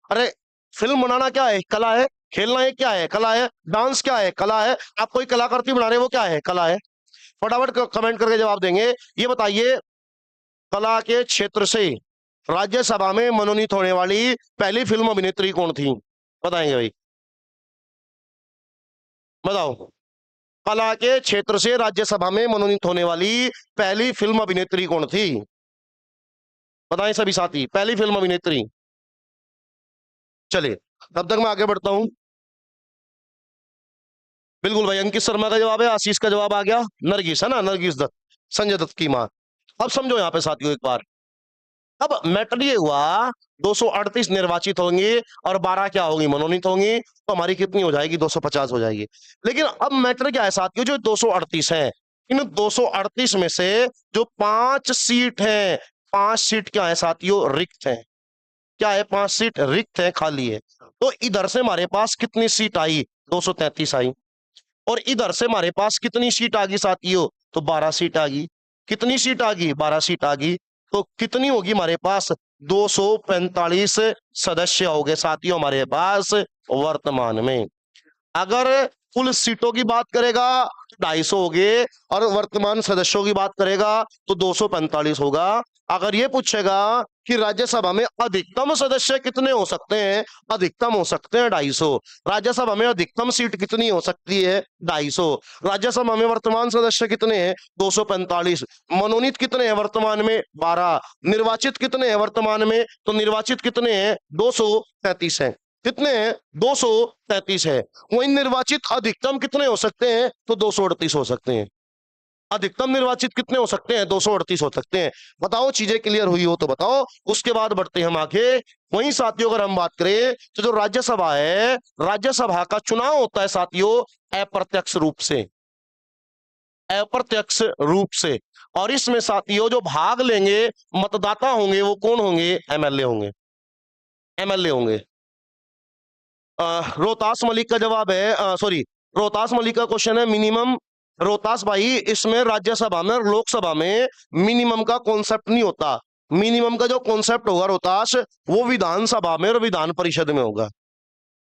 अरे फिल्म बनाना क्या है, कला है। खेलना है, क्या है, कला है। डांस क्या है, कला है। आप कोई कलाकृति बना रहे हो, वो क्या है, कला है। फटाफट कमेंट करके जवाब देंगे। ये बताइए कला के क्षेत्र से राज्यसभा में मनोनीत होने वाली पहली फिल्म अभिनेत्री कौन थी, बताएंगे भाई, बताओ। कला के क्षेत्र से राज्यसभा में मनोनीत होने वाली पहली फिल्म अभिनेत्री कौन थी, बताएं सभी साथी, पहली फिल्म अभिनेत्री। चलिए तब तक मैं आगे बढ़ता हूं। बिल्कुल भाई, अंकित शर्मा का जवाब है, आशीष का जवाब आ गया, नरगिस है ना, नरगिस दत्त, संजय दत्त की मां। अब समझो यहां पे साथियों एक बार, अब मैटर ये हुआ 238 निर्वाचित होंगे और 12 क्या होंगी, मनोनीत होंगी। तो हमारी कितनी हो जाएगी, 250 हो जाएगी। लेकिन अब मैटर क्या है साथियों, जो 238 है, इन 238 में से जो 5 सीट हैं, 5 सीट क्या है साथियों, रिक्त हैं। क्या है, 5 सीट रिक्त है, खाली है। तो इधर से हमारे पास कितनी सीट आई, 233 आई। और इधर से हमारे पास कितनी सीट आ गई साथियों, तो 12 सीट आ गई। कितनी सीट आ गई, 12 सीट आ गई। तो कितनी होगी हमारे पास, 245 सदस्य हो गए साथियों हमारे पास वर्तमान में। अगर कुल सीटों की बात करेगा तो 250 हो गए, और वर्तमान सदस्यों की बात करेगा तो 245 होगा। अगर ये पूछेगा कि राज्यसभा में अधिकतम सदस्य कितने हो सकते हैं, अधिकतम हो सकते हैं 250। राज्यसभा में अधिकतम सीट कितनी हो सकती है, 250। राज्यसभा में वर्तमान सदस्य कितने हैं, 245। मनोनीत कितने हैं वर्तमान में, 12। निर्वाचित कितने हैं वर्तमान में, तो निर्वाचित कितने हैं, 233 है। कितने हैं, 233 है। वही निर्वाचित अधिकतम कितने हो सकते हैं, तो 238 हो सकते हैं। अधिकतम निर्वाचित कितने हो सकते हैं, 238 हो सकते हैं। बताओ चीजें क्लियर हुई हो तो बताओ, उसके बाद बढ़ते हैं हम आगे। वहीं साथियों अगर हम बात करें तो जो राज्यसभा है, राज्यसभा का चुनाव होता है साथियों अप्रत्यक्ष रूप से, अप्रत्यक्ष रूप से। और इसमें साथियों जो भाग लेंगे मतदाता होंगे वो कौन होंगे, एमएलए होंगे, एमएलए होंगे। रोहतास मलिक का जवाब है, सॉरी रोहतास मलिक का क्वेश्चन है मिनिमम। रोहतास भाई, इसमें राज्यसभा में और लोकसभा में मिनिमम का कॉन्सेप्ट नहीं होता। मिनिमम का जो कॉन्सेप्ट होगा रोहतास, वो विधानसभा में और विधान परिषद में होगा,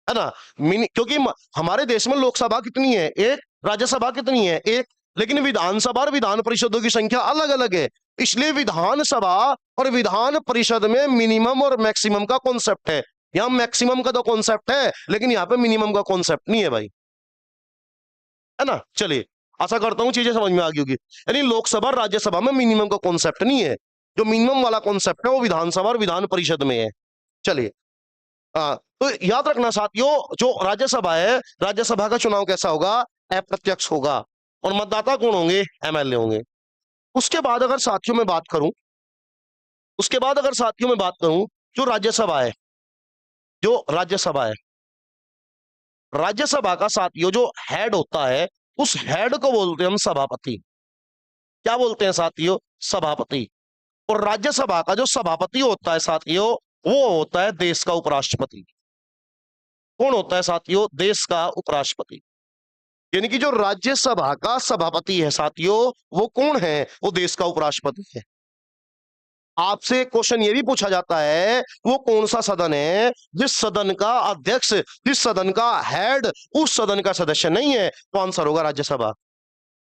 है ना। क्योंकि हमारे देश में लोकसभा कितनी है, एक। राज्यसभा कितनी है, एक। लेकिन विधानसभा और विधान परिषदों की संख्या अलग अलग है। इसलिए विधानसभा और विधान परिषद में मिनिमम और मैक्सिमम का कॉन्सेप्ट है। यहां मैक्सिमम का तो कॉन्सेप्ट है, लेकिन यहां पे मिनिमम का कॉन्सेप्ट नहीं है भाई, है ना। चलिए, आशा करता हूं चीजें समझ में आ गई होगी। यानी लोकसभा और राज्यसभा में मिनिमम का कॉन्सेप्ट नहीं है, जो मिनिमम वाला कॉन्सेप्ट है वो विधानसभा और विधान परिषद में है। चलिए, तो याद रखना साथियों, जो राज्यसभा है, राज्यसभा का चुनाव कैसा होगा? अप्रत्यक्ष होगा, और मतदाता कौन होंगे? एमएलए होंगे। उसके बाद अगर साथियों में बात करूं, जो राज्यसभा है, राज्यसभा का साथियों जो हेड होता है, उस हेड को बोलते हैं हम सभापति। क्या बोलते हैं साथियों? सभापति। और राज्यसभा का जो सभापति होता है साथियों, वो होता है देश का उपराष्ट्रपति। कौन होता है साथियों? देश का उपराष्ट्रपति। यानी कि जो राज्यसभा का सभापति है साथियों, वो कौन है? वो देश का उपराष्ट्रपति है। आपसे क्वेश्चन ये भी पूछा जाता है, वो कौन सा सदन है जिस सदन का अध्यक्ष, जिस सदन का हेड उस सदन का सदस्य नहीं है? तो आंसर होगा राज्यसभा।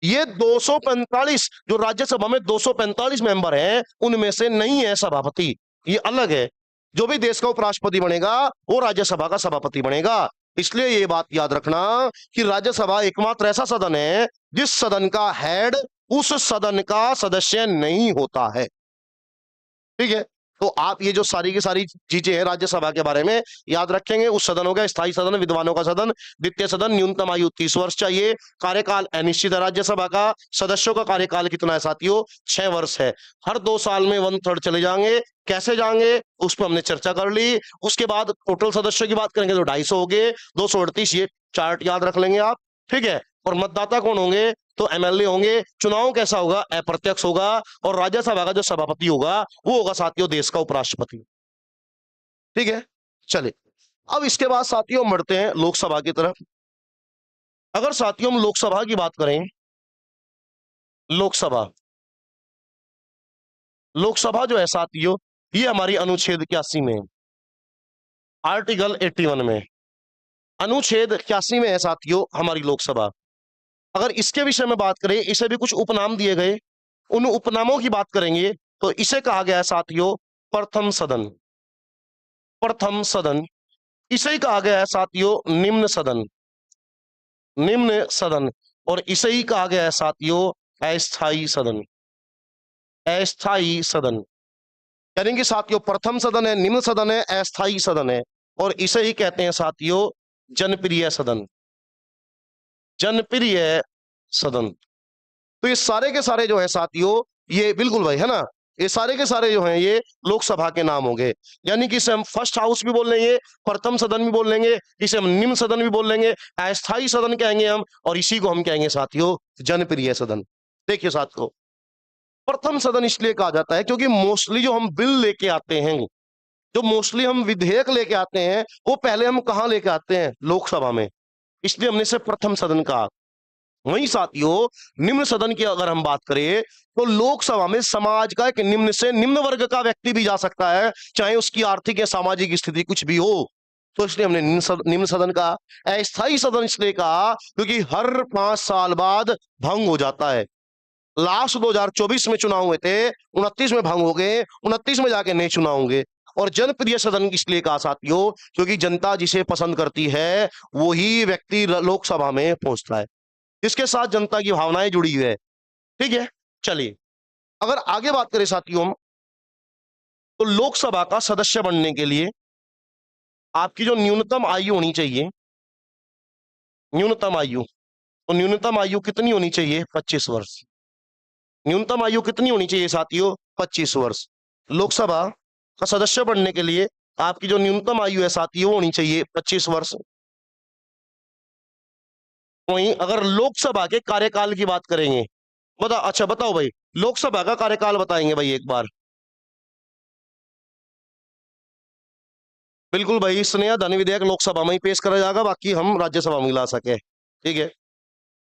ये 245, जो राज्यसभा में 245 मेंबर हैं, उनमें से नहीं है सभापति, ये अलग है। जो भी देश का उपराष्ट्रपति बनेगा वो राज्यसभा का सभापति बनेगा। इसलिए ये बात याद रखना कि राज्यसभा एकमात्र ऐसा सदन है जिस सदन का हेड उस सदन का सदस्य नहीं होता है। ठीक है, तो आप ये जो सारी की सारी चीजें हैं राज्यसभा के बारे में याद रखेंगे। उस सदन हो गया स्थायी सदन, विद्वानों का सदन। द्वितीय सदन, न्यूनतम आयु 30 वर्ष चाहिए। कार्यकाल अनिश्चित है राज्यसभा का। सदस्यों का कार्यकाल कितना है साथियों? 6 वर्ष है। हर 2 साल में 1/3 चले जाएंगे। कैसे जाएंगे उस पर हमने चर्चा कर ली। उसके बाद टोटल सदस्यों की बात करेंगे तो 250 हो गए, 238। ये चार्ट याद रख लेंगे आप, ठीक है। और मतदाता कौन होंगे? तो एमएलए होंगे। चुनाव कैसा होगा? अप्रत्यक्ष होगा। और राज्यसभा का जो सभापति होगा वो होगा साथियों देश का उपराष्ट्रपति। ठीक है, चलिए अब इसके बाद साथियों बढ़ते हैं लोकसभा की तरफ। अगर साथियों हम लोकसभा की बात करें, लोकसभा जो है साथियों, ये हमारी अनुच्छेद 81 में, आर्टिकल 81 में, अनुच्छेद 81 में है साथियों हमारी लोकसभा। अगर इसके विषय में बात करें, इसे भी कुछ उपनाम दिए गए, उन उपनामों की बात करेंगे तो इसे कहा गया है साथियों प्रथम सदन। प्रथम सदन। इसे ही कहा गया है साथियों निम्न सदन। निम्न सदन। और इसे ही कहा गया है साथियों अस्थाई सदन। अस्थाई सदन। यानी कि साथियों प्रथम सदन है, निम्न सदन है, अस्थाई सदन है, और इसे ही कहते हैं साथियों जनप्रिय सदन। जनप्रिय सदन। तो ये सारे के सारे जो है साथियों, ये बिल्कुल भाई है ना, ये सारे के सारे जो हैं ये लोकसभा के नाम होंगे। यानी कि इसे हम फर्स्ट हाउस भी बोल लेंगे, प्रथम सदन भी बोल लेंगे, इसे हम निम्न सदन भी बोल लेंगे, अस्थाई सदन कहेंगे हम, और इसी को हम कहेंगे साथियों जनप्रिय सदन। देखिए साथियों, प्रथम सदन इसलिए कहा जाता है क्योंकि मोस्टली जो हम बिल लेके आते हैं, जो मोस्टली हम विधेयक लेके आते हैं, वो पहले हम कहाँ लेके आते हैं? लोकसभा में। इसलिए हमने इसे प्रथम सदन कहा। वहीं साथियों निम्न सदन की अगर हम बात करें तो लोकसभा में समाज का एक निम्न से निम्न वर्ग का व्यक्ति भी जा सकता है, चाहे उसकी आर्थिक या सामाजिक स्थिति कुछ भी हो। तो इसलिए हमने निम्न सदन का। अस्थायी सदन इसलिए कहा क्योंकि हर 5 साल बाद भंग हो जाता है। लास्ट 2024 में चुनाव हुए थे, 29 में भंग हो गए, 29 में जाके नए चुनाव होंगे। और जनप्रिय सदन इसलिए कहा साथियों क्योंकि जनता जिसे पसंद करती है वही व्यक्ति लोकसभा में पहुंचता है, जिसके साथ जनता की भावनाएं जुड़ी हुई है। ठीक है, चलिए अगर आगे बात करें साथियों हम, तो लोकसभा का सदस्य बनने के लिए आपकी जो न्यूनतम आयु होनी चाहिए, न्यूनतम आयु, तो न्यूनतम आयु कितनी होनी चाहिए? 25 वर्ष। न्यूनतम आयु कितनी होनी चाहिए साथियों? 25 वर्ष। लोकसभा का सदस्य बनने के लिए आपकी जो न्यूनतम आयु है साथियों वो होनी चाहिए 25 वर्ष। वहीं अगर लोकसभा के कार्यकाल की बात करेंगे, अच्छा बताओ भाई, लोकसभा का कार्यकाल बताएंगे भाई एक बार। बिल्कुल भाई, स्नेहा धन विधेयक लोकसभा में ही पेश करा जाएगा, बाकी हम राज्यसभा में ला सके। ठीक है,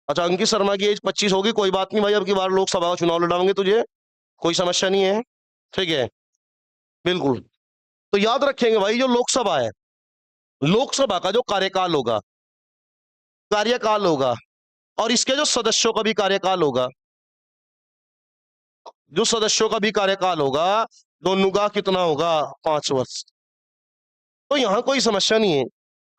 अच्छा अंकित शर्मा की एज 25 होगी, कोई बात नहीं भाई, अब की बार लोकसभा का चुनाव लड़ाएंगे तुझे, कोई समस्या नहीं है। ठीक है, बिल्कुल। तो याद रखेंगे भाई, जो लोकसभा है, लोकसभा का जो कार्यकाल होगा, और इसके जो सदस्यों का भी कार्यकाल होगा, जो सदस्यों का भी कार्यकाल होगा, दोनों का कितना होगा? 5 वर्ष। तो यहां कोई समस्या नहीं है।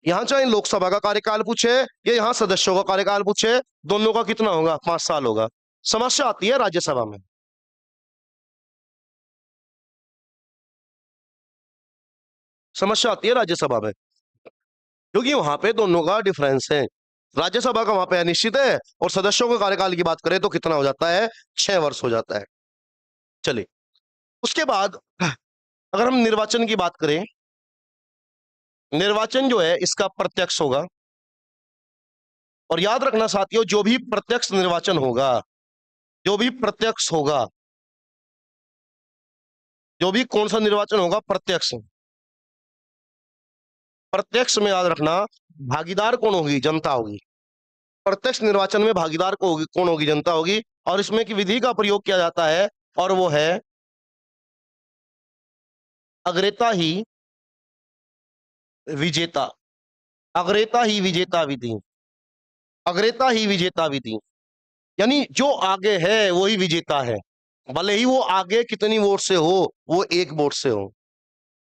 यहां चाहे लोकसभा का कार्यकाल पूछे या यहां सदस्यों का कार्यकाल पूछे, दोनों का कितना होगा? 5 साल होगा। समस्या आती है राज्यसभा में। समस्या आती है राज्यसभा में, क्योंकि वहां पे दोनों का डिफरेंस है। राज्यसभा का वहां पे अनिश्चित है, और सदस्यों के कार्यकाल की बात करें तो कितना हो जाता है? 6 वर्ष हो जाता है। चलिए, उसके बाद अगर हम निर्वाचन की बात करें, निर्वाचन जो है इसका प्रत्यक्ष होगा। और याद रखना साथियों, जो भी प्रत्यक्ष निर्वाचन होगा, जो भी प्रत्यक्ष होगा, जो भी कौन सा निर्वाचन होगा? प्रत्यक्ष। प्रत्यक्ष में याद रखना, भागीदार कौन होगी? जनता होगी। प्रत्यक्ष निर्वाचन में भागीदार को होगी, कौन होगी? जनता होगी। और इसमें की विधि का प्रयोग किया जाता है, और वो है अग्रता ही विजेता। अग्रता ही विजेता विधि। अग्रता ही विजेता विधि, यानी जो आगे है वही विजेता है, भले ही वो आगे कितनी वोट से हो, वो 1 वोट से हो।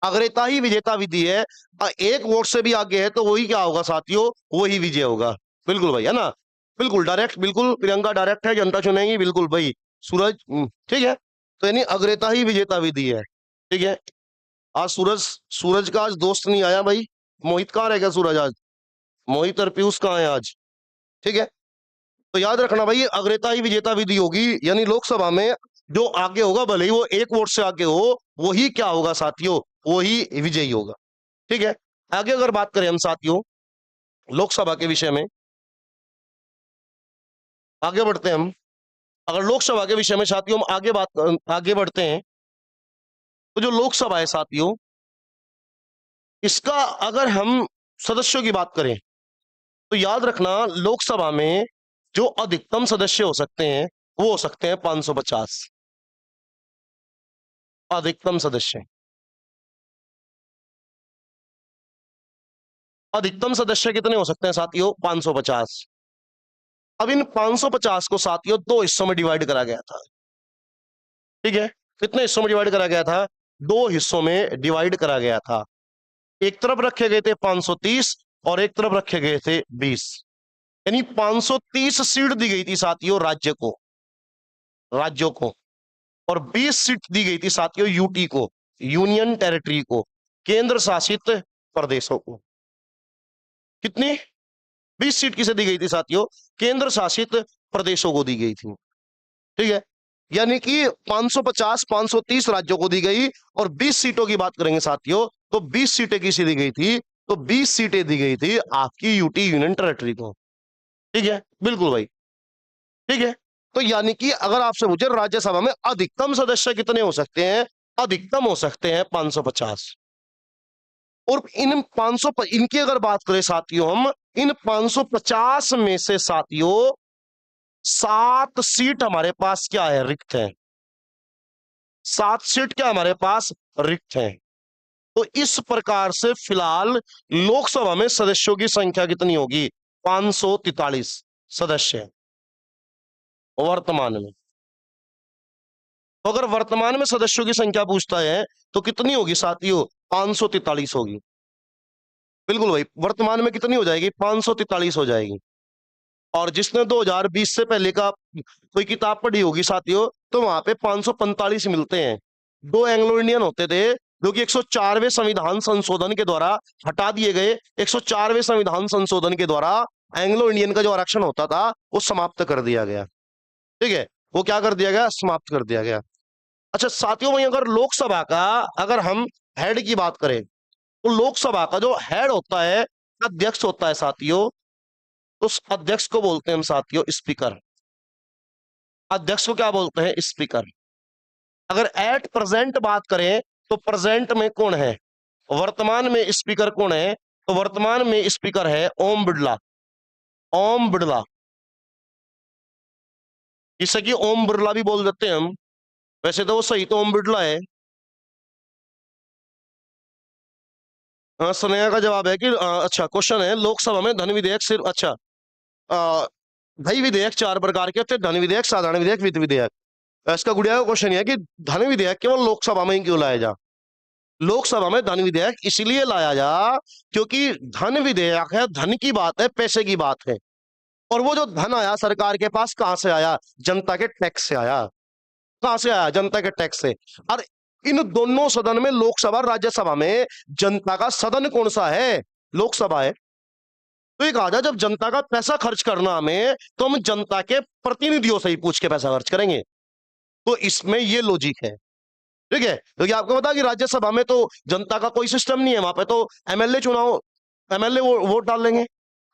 अग्रता ही विजेता विधि है। 1 वोट से भी आगे है तो वही क्या होगा साथियों? वही विजय होगा। बिल्कुल भाई, है ना? बिल्कुल डायरेक्ट, बिल्कुल प्रियंका डायरेक्ट है, जनता चुनेगी। बिल्कुल भाई सूरज, ठीक है। तो यानी अग्रता ही विजेता विधि है, ठीक है। आज सूरज, सूरज का आज दोस्त नहीं आया भाई। मोहित कहाँ रह गया सूरज आज? मोहित और पीयूष कहाँ है आज? ठीक है। तो याद रखना भाई, अग्रता ही विजेता विधि होगी, यानी लोकसभा में जो आगे होगा, भले ही वो 1 वोट से आगे हो, वही क्या होगा साथियों? वही विजयी होगा। ठीक है। आगे अगर बात करें हम साथियों लोकसभा के विषय में, आगे बढ़ते हैं हम। अगर लोकसभा के विषय में साथियों हम आगे बढ़ते हैं, तो जो लोकसभा है साथियों, इसका अगर हम सदस्यों की बात करें, तो याद रखना लोकसभा में जो अधिकतम सदस्य हो सकते हैं, वो हो सकते हैं 550 अधिकतम सदस्य। अधिकतम सदस्य कितने हो सकते हैं साथियों? 550। अब इन 550 को साथियों 2 हिस्सों में डिवाइड करा गया था। ठीक है। कितने हिस्सों में डिवाइड करा गया था? 2 हिस्सों में डिवाइड करा गया था। एक तरफ रखे गए थे 530 और एक तरफ रखे गए थे 20, यानी 530 सीट दी गई थी साथियों राज्यों को, और 20 सीट दी गई थी साथियों यूटी को, यूनियन टेरिटरी को, केंद्र शासित प्रदेशों को। कितनी? 20 सीट किसे दी गई थी साथियों? केंद्र शासित प्रदेशों को दी गई थी। ठीक है। यानी कि 550 530 राज्यों को दी गई, और 20 सीटों की बात करेंगे साथियों, तो 20 सीटें किसे दी गई थी? तो 20 सीटें दी गई थी आपकी यूटी, यूनियन टेरिटरी को। ठीक है, बिल्कुल भाई। ठीक है। तो यानी कि अगर आपसे पूछे राज्यसभा में अधिकतम सदस्य कितने हो सकते हैं? अधिकतम हो सकते हैं 550। और इन 500 इनकी अगर बात करें साथियों हम, इन 550 में से साथियों 7 सीट हमारे पास क्या है? रिक्त है। 7 सीट क्या हमारे पास रिक्त है। तो इस प्रकार से फिलहाल लोकसभा में सदस्यों की संख्या कितनी होगी? 543 सदस्य वर्तमान में। तो अगर वर्तमान में सदस्यों की संख्या पूछता है तो कितनी होगी साथियों? 543 होगी। बिल्कुल भाई, वर्तमान में कितनी हो जाएगी? 543 हो जाएगी। और जिसने 2020 से पहले का कोई किताब पढ़ी होगी साथियों, तो वहां पे 545 मिलते हैं। 2 एंग्लो इंडियन होते थे, जो कि 104वें संविधान संशोधन के द्वारा हटा दिए गए। 104वें संविधान संशोधन के द्वारा एंग्लो इंडियन का जो आरक्षण होता था वो समाप्त कर दिया गया। ठीक है, वो क्या कर दिया गया? समाप्त कर दिया गया। अच्छा साथियों, वहीं अगर लोकसभा का अगर हम हेड की बात करें, तो लोकसभा का जो हेड होता है, अध्यक्ष होता है साथियों, तो उस अध्यक्ष को बोलते हैं हम साथियों स्पीकर। अध्यक्ष को क्या बोलते हैं? स्पीकर। अगर एट प्रेजेंट बात करें तो प्रेजेंट में कौन है? वर्तमान में स्पीकर कौन है? तो वर्तमान में स्पीकर है ओम बिड़ला। ओम बिड़ला, जिसे कि ओम बिड़ला भी बोल देते हैं हम, वैसे तो वो सही तो ओम बिड़ला है। स्नेहा का जवाब है कि अच्छा क्वेश्चन है लोकसभा में धन विधेयक सिर्फ, अच्छा भाई विधेयक चार प्रकार के होते हैं, धन विधेयक, साधारण विधेयक, वित्त विधेयक। इसका गुड़िया का क्वेश्चन है कि धन विधेयक केवल लोकसभा में ही क्यों लाया जा। लोकसभा में धन विधेयक इसलिए लाया जा क्योंकि धन विधेयक है, धन की बात है, पैसे की बात है। और वो जो धन आया सरकार के पास कहां से आया? जनता के टैक्स से आया। कहां से आया? जनता के टैक्स से। और इन दोनों सदन में, लोकसभा और राज्यसभा में, जनता का सदन कौन सा है? लोकसभा है। तो ये कहा जाए जब जनता का पैसा खर्च करना हमें, तो हम जनता के प्रतिनिधियों से ही पूछ के पैसा खर्च करेंगे। तो इसमें ये लॉजिक है, ठीक है। क्योंकि आपको पता है कि राज्यसभा में तो जनता का कोई सिस्टम नहीं है, वहां पे तो एमएलए चुनाव, एमएलए वोट डाल लेंगे,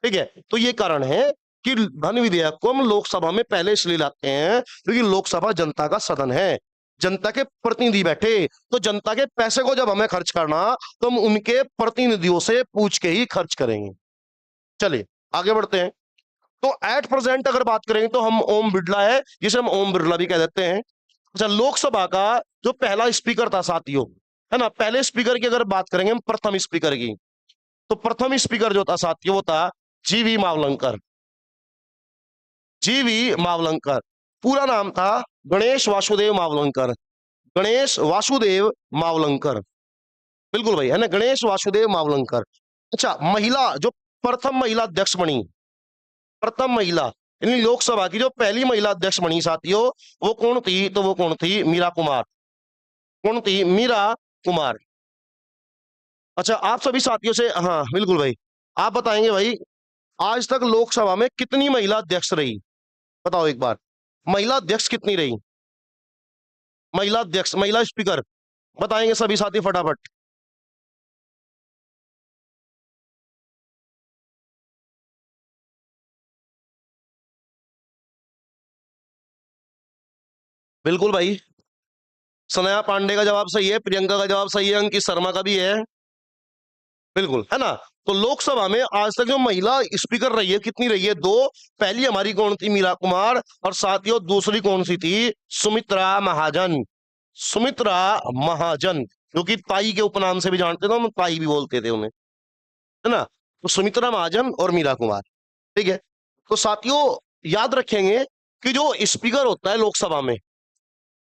ठीक है। तो ये कारण है कि धन विधेयक को हम लोकसभा में पहले इसलिए लाते हैं क्योंकि लोकसभा जनता का सदन है, जनता के प्रतिनिधि बैठे। तो जनता के पैसे को जब हमें खर्च करना, तो हम उनके प्रतिनिधियों से पूछ के ही खर्च करेंगे। चलिए आगे बढ़ते हैं। तो एट प्रेजेंट अगर बात करेंगे तो हम ओम बिरला है, जिसे हम ओम बिरला भी कह देते हैं। अच्छा, लोकसभा का जो पहला स्पीकर था साथियों, है ना, पहले स्पीकर की अगर बात करेंगे हम, प्रथम स्पीकर की, तो प्रथम स्पीकर जो था साथियों वो था जीवी मावलंकर। जीवी मावलंकर, पूरा नाम था गणेश वासुदेव मावलंकर। गणेश वासुदेव मावलंकर, बिल्कुल भाई, है ना, गणेश वासुदेव मावलंकर। अच्छा, महिला जो प्रथम महिला अध्यक्ष बनी, प्रथम महिला यानी लोकसभा की जो पहली महिला अध्यक्ष बनी साथियों, वो कौन थी? तो वो कौन थी? मीरा कुमार। कौन थी? मीरा कुमार। अच्छा, आप सभी साथियों से, हाँ बिल्कुल भाई, आप बताएंगे भाई आज तक लोकसभा में कितनी महिला अध्यक्ष रही? बताओ एक बार, महिला अध्यक्ष कितनी रही? महिला अध्यक्ष, महिला स्पीकर बताएंगे सभी साथी फटाफट। बिल्कुल भाई, सनया पांडे का जवाब सही है, प्रियंका का जवाब सही है, अंकित शर्मा का भी है, बिल्कुल, है ना। तो लोकसभा में आज तक जो महिला स्पीकर रही है कितनी रही है? दो। पहली हमारी कौन थी? मीरा कुमार। और साथियों दूसरी कौन सी थी? सुमित्रा महाजन। सुमित्रा महाजन, जो कि ताई के उपनाम से भी जानते थे हम, ताई भी बोलते थे उन्हें, है ना। तो सुमित्रा महाजन और मीरा कुमार, ठीक है। तो साथियों याद रखेंगे कि जो स्पीकर होता है लोकसभा में,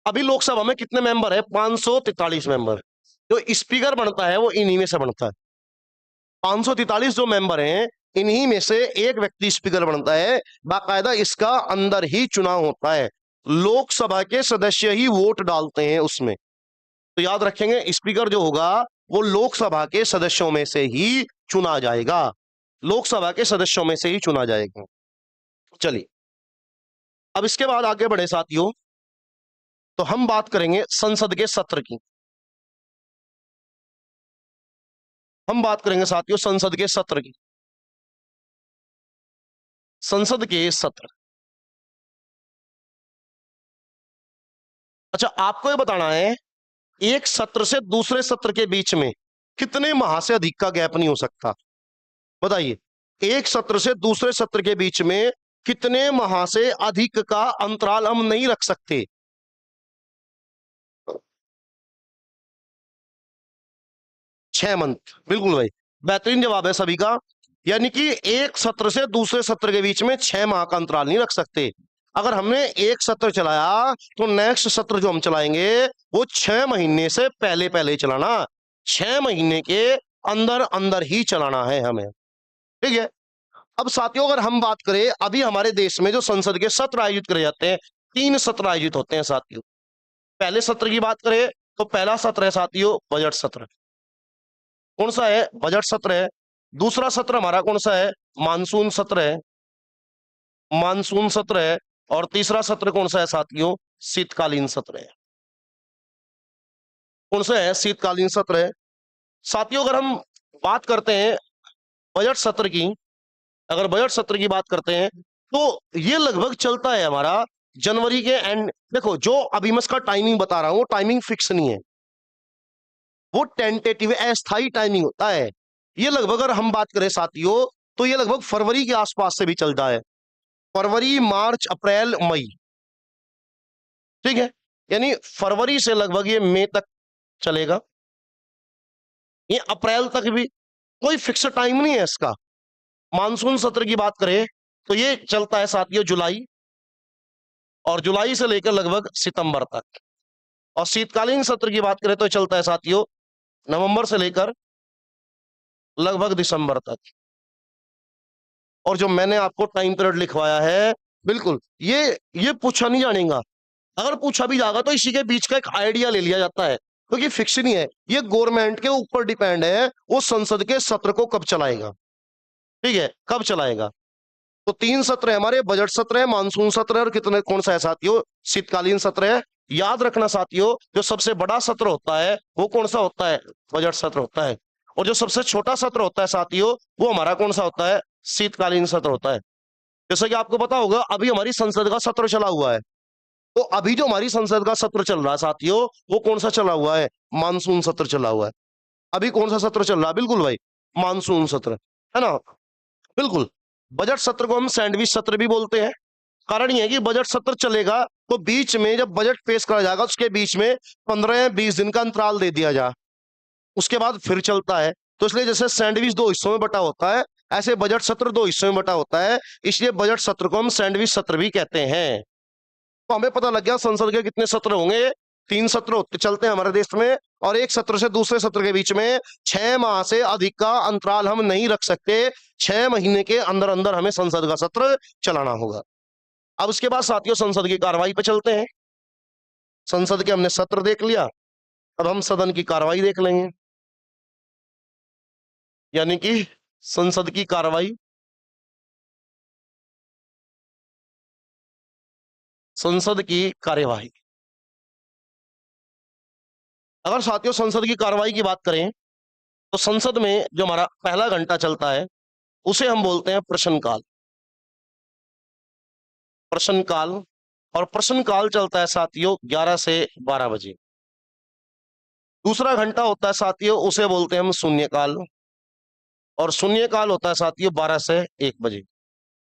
अभी लोकसभा में कितने मेंबर है? 543 मेंबर। जो स्पीकर बनता है वो इन्हीं में से बनता है। 543 जो मेंबर हैं, इन्हीं में से एक व्यक्ति स्पीकर बनता है। बाकायदा इसका अंदर ही चुनाव होता है, लोकसभा के सदस्य ही वोट डालते हैं उसमें। तो याद रखेंगे स्पीकर जो होगा वो लोकसभा के सदस्यों में से ही चुना जाएगा, लोकसभा के सदस्यों में से ही चुना जाएगा। चलिए अब इसके बाद आगे बढ़े साथियों, तो हम बात करेंगे संसद के सत्र की। हम बात करेंगे साथियों संसद के सत्र की। संसद के सत्र, अच्छा आपको ये बताना है एक सत्र से दूसरे सत्र के बीच में कितने माह से अधिक का गैप नहीं हो सकता? बताइए, एक सत्र से दूसरे सत्र के बीच में कितने माह से अधिक का अंतराल हम नहीं रख सकते? 6 मंथ, बिल्कुल भाई, बेहतरीन जवाब है सभी का। यानी कि एक सत्र से दूसरे सत्र के बीच में 6 माह का अंतराल नहीं रख सकते। अगर हमने एक सत्र चलाया तो नेक्स्ट सत्र जो हम चलाएंगे वो 6 महीने से पहले पहले ही चलाना, 6 महीने के अंदर अंदर ही चलाना है हमें, ठीक है। अब साथियों अगर हम बात करें, अभी हमारे देश में जो संसद के सत्र आयोजित करे जाते हैं, 3 सत्र आयोजित होते हैं साथियों। पहले सत्र की बात करें तो पहला सत्र है साथियों बजट सत्र। कौन सा है? बजट सत्र है। दूसरा सत्र हमारा कौन सा है? मानसून सत्र है, मानसून सत्र है। और तीसरा सत्र कौन सा है साथियों? शीतकालीन सत्र है। कौन सा है? शीतकालीन सत्र है। साथियों अगर हम बात करते हैं बजट सत्र की, अगर बजट सत्र की बात करते हैं तो ये लगभग चलता है हमारा जनवरी के एंड। देखो जो अभी मैं इसका टाइमिंग बता रहा हूं, टाइमिंग फिक्स नहीं है, वो टेंटेटिव अस्थाई टाइमिंग होता है। ये लगभग अगर हम बात करें साथियों तो ये लगभग फरवरी के आसपास से भी चलता है, फरवरी मार्च अप्रैल मई, ठीक है। यानी फरवरी से लगभग ये मई तक चलेगा, ये अप्रैल तक भी, कोई फिक्स टाइम नहीं है इसका। मानसून सत्र की बात करें तो ये चलता है साथियों जुलाई, और जुलाई से लेकर लगभग सितंबर तक। और शीतकालीन सत्र की बात करें तो चलता है साथियों नवंबर से लेकर लगभग दिसंबर तक। और जो मैंने आपको टाइम पीरियड लिखवाया है, बिल्कुल ये पूछा नहीं जानेगा। अगर पूछा भी जाएगा तो इसी के बीच का एक आइडिया ले लिया जाता है, क्योंकि तो फिक्स नहीं है, ये गवर्नमेंट के ऊपर डिपेंड है वो संसद के सत्र को कब चलाएगा। ठीक है, कब चलाएगा। तो 3 सत्र है हमारे, बजट सत्र है, मानसून सत्र है, और कितने कौन सा है साथियों, शीतकालीन सत्र है। याद रखना साथियों, जो सबसे बड़ा सत्र होता है वो कौन सा होता है, बजट सत्र होता है। और जो सबसे छोटा सत्र होता है साथियों वो हमारा कौन सा होता है, शीतकालीन सत्र होता है। जैसा कि आपको पता होगा अभी हमारी संसद का सत्र चला हुआ है, तो अभी जो हमारी संसद का सत्र चल रहा है साथियों वो कौन सा चला हुआ है, मानसून सत्र चला हुआ है। अभी कौन सा सत्र चल रहा है, बिल्कुल भाई मानसून सत्र, है ना। बिल्कुल, बजट सत्र को हम सैंडविच सत्र भी बोलते हैं। कारण यह है कि बजट सत्र चलेगा तो बीच में जब बजट पेश करा जाएगा उसके बीच में 15 या 20 दिन का अंतराल दे दिया जाए, उसके बाद फिर चलता है। तो इसलिए जैसे सैंडविच 2 हिस्सों में बटा होता है, ऐसे बजट सत्र 2 हिस्सों में बटा होता है, इसलिए बजट सत्र को हम सैंडविच सत्र भी कहते हैं। तो हमें पता लग गया संसद के कितने सत्र होंगे, 3 सत्र होते चलते हैं हमारे देश में, और एक सत्र से दूसरे सत्र के बीच में 6 माह से अधिक का अंतराल हम नहीं रख सकते। 6 महीने के अंदर अंदर हमें संसद का सत्र चलाना होगा। अब उसके बाद साथियों संसद की कार्रवाई पे चलते हैं। संसद के हमने सत्र देख लिया, अब हम सदन की कार्रवाई देख लेंगे, यानी कि संसद की कार्रवाई, संसद की कार्यवाही। अगर साथियों संसद की कार्रवाई की बात करें तो संसद में जो हमारा पहला घंटा चलता है उसे हम बोलते हैं प्रश्नकाल, प्रश्नकाल। और प्रश्नकाल चलता है साथियों 11 से 12 बजे। दूसरा घंटा होता है साथियों उसे बोलते हैं हम शून्यकाल, और शून्यकाल होता है साथियों 12 से 1 बजे।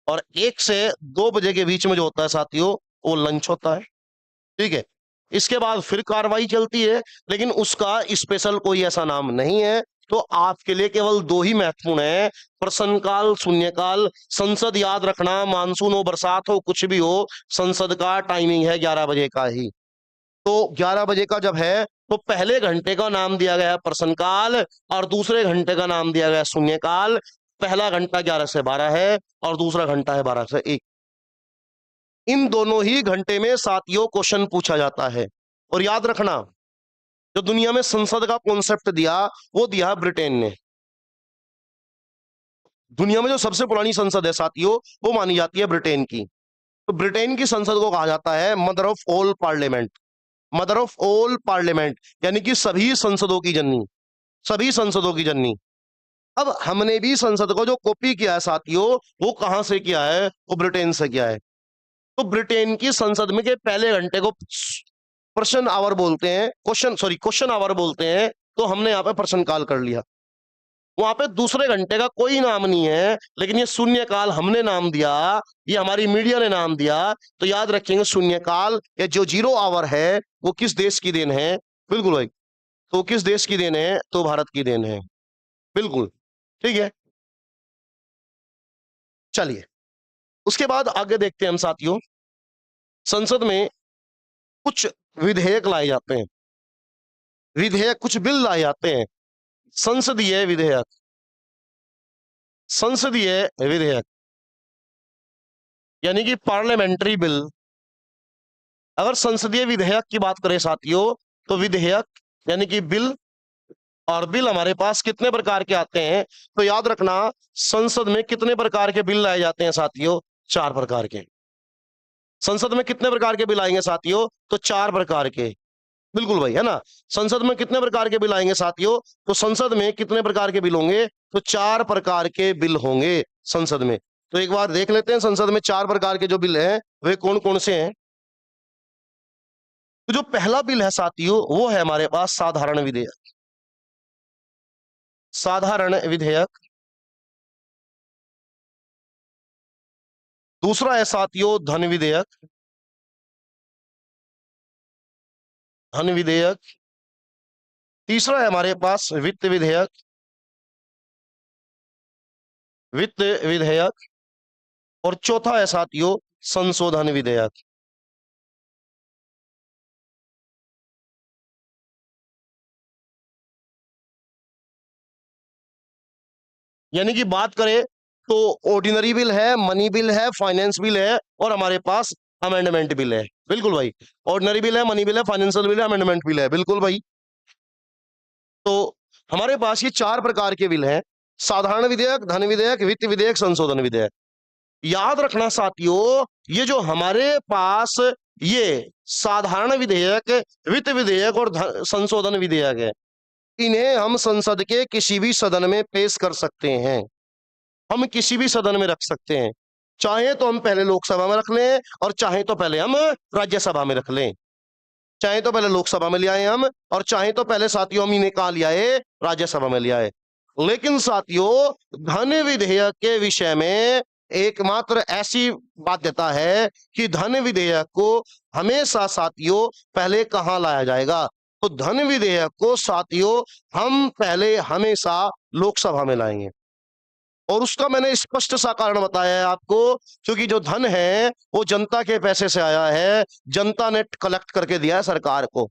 और 1 से 2 बजे के बीच में जो होता है साथियों वो लंच होता है। ठीक है, इसके बाद फिर कार्रवाई चलती है, लेकिन उसका स्पेशल कोई ऐसा नाम नहीं है। तो आपके लिए केवल 2 ही महत्वपूर्ण है, प्रश्नकाल, शून्यकाल। संसद याद रखना, मानसून हो, बरसात हो, कुछ भी हो, संसद का टाइमिंग है 11 बजे का ही। तो 11 बजे का जब है तो पहले घंटे का नाम दिया गया है प्रश्नकाल, और दूसरे घंटे का नाम दिया गया है शून्यकाल। पहला घंटा 11 से 12 है और दूसरा घंटा है 12 से 1। इन दोनों ही घंटे में साथियों क्वेश्चन पूछा जाता है। और याद रखना, जो दुनिया में संसद का कॉन्सेप्ट दिया वो दिया ब्रिटेन ने। दुनिया में जो सबसे पुरानी संसद है साथियों वो मानी जाती है ब्रिटेन की। तो ब्रिटेन की संसद को कहा जाता है mother of all parliament, mother of all parliament, यानी कि सभी संसदों की जननी, सभी संसदों की जननी। अब हमने भी संसद को जो कॉपी किया है साथियों वो कहां से किया है, वो ब्रिटेन से किया है। तो ब्रिटेन की संसद में के पहले घंटे को प्रश्न आवर बोलते हैं, क्वेश्चन आवर बोलते हैं। तो हमने यहाँ पे प्रश्न काल कर लिया। वहां पे दूसरे घंटे का कोई नाम नहीं है, लेकिन ये शून्यकाल हमने नाम दिया, ये हमारी मीडिया ने नाम दिया। तो याद रखेंगे शून्यकाल या जो 0 आवर है वो किस देश की देन है, बिल्कुल भाई, तो किस देश की देन है, तो भारत की देन है, बिल्कुल। ठीक है, चलिए उसके बाद आगे देखते हैं हम साथियों। संसद में कुछ विधेयक लाए जाते हैं, विधेयक कुछ बिल लाए जाते हैं, संसदीय विधेयक, संसदीय विधेयक यानी कि पार्लियामेंट्री बिल। अगर संसदीय विधेयक की बात करें साथियों तो विधेयक यानी कि बिल, और बिल हमारे पास कितने प्रकार के आते हैं, तो याद रखना संसद में कितने प्रकार के बिल लाए जाते हैं साथियों, 4 प्रकार के। संसद में कितने प्रकार के बिल आएंगे साथियों, तो 4 प्रकार के, बिल्कुल भाई, है ना। संसद में कितने प्रकार के बिल आएंगे साथियों, तो संसद में कितने प्रकार के बिल होंगे, तो 4 प्रकार के बिल होंगे संसद में। तो एक बार देख लेते हैं संसद में 4 प्रकार के जो बिल हैं वे कौन कौन से हैं। तो जो पहला बिल है साथियों वो है हमारे पास साधारण विधेयक, साधारण विधेयक। दूसरा है साथियों धन विधेयक, धन विधेयक। तीसरा है हमारे पास वित्त विधेयक, वित्त विधेयक। और चौथा है साथियों संशोधन विधेयक। यानी कि बात करें तो ऑर्डिनरी बिल है, मनी बिल है, फाइनेंस बिल है और हमारे पास अमेंडमेंट बिल है। बिल्कुल भाई, ऑर्डिनरी बिल है, मनी बिल है, फाइनेंशियल बिल है, अमेंडमेंट बिल है। बिल्कुल भाई। तो हमारे पास ये चार प्रकार के बिल हैं, साधारण विधेयक, धन विधेयक, वित्त विधेयक, संशोधन विधेयक। याद रखना साथियों, ये जो हमारे पास ये साधारण विधेयक, वित्त विधेयक और संशोधन विधेयक है, इन्हें हम संसद के किसी भी सदन में पेश कर सकते हैं। हम किसी भी सदन में रख सकते हैं, चाहे तो हम पहले लोकसभा में रख लें और चाहे तो पहले हम राज्यसभा में रख लें। चाहे तो पहले लोकसभा में ले आए हम और चाहे तो पहले साथियों हम इन्हें कहां ले आए, राज्यसभा में ले आए। लेकिन साथियों धन विधेयक के विषय में एकमात्र ऐसी बाध्यता है कि धन विधेयक को हमेशा साथियों पहले कहां लाया जाएगा, तो धन विधेयक को साथियों हम पहले हमेशा लोकसभा में लाएंगे। और उसका मैंने स्पष्ट सा कारण बताया है आपको, क्योंकि जो धन है वो जनता के पैसे से आया है, जनता ने कलेक्ट करके दिया है सरकार को।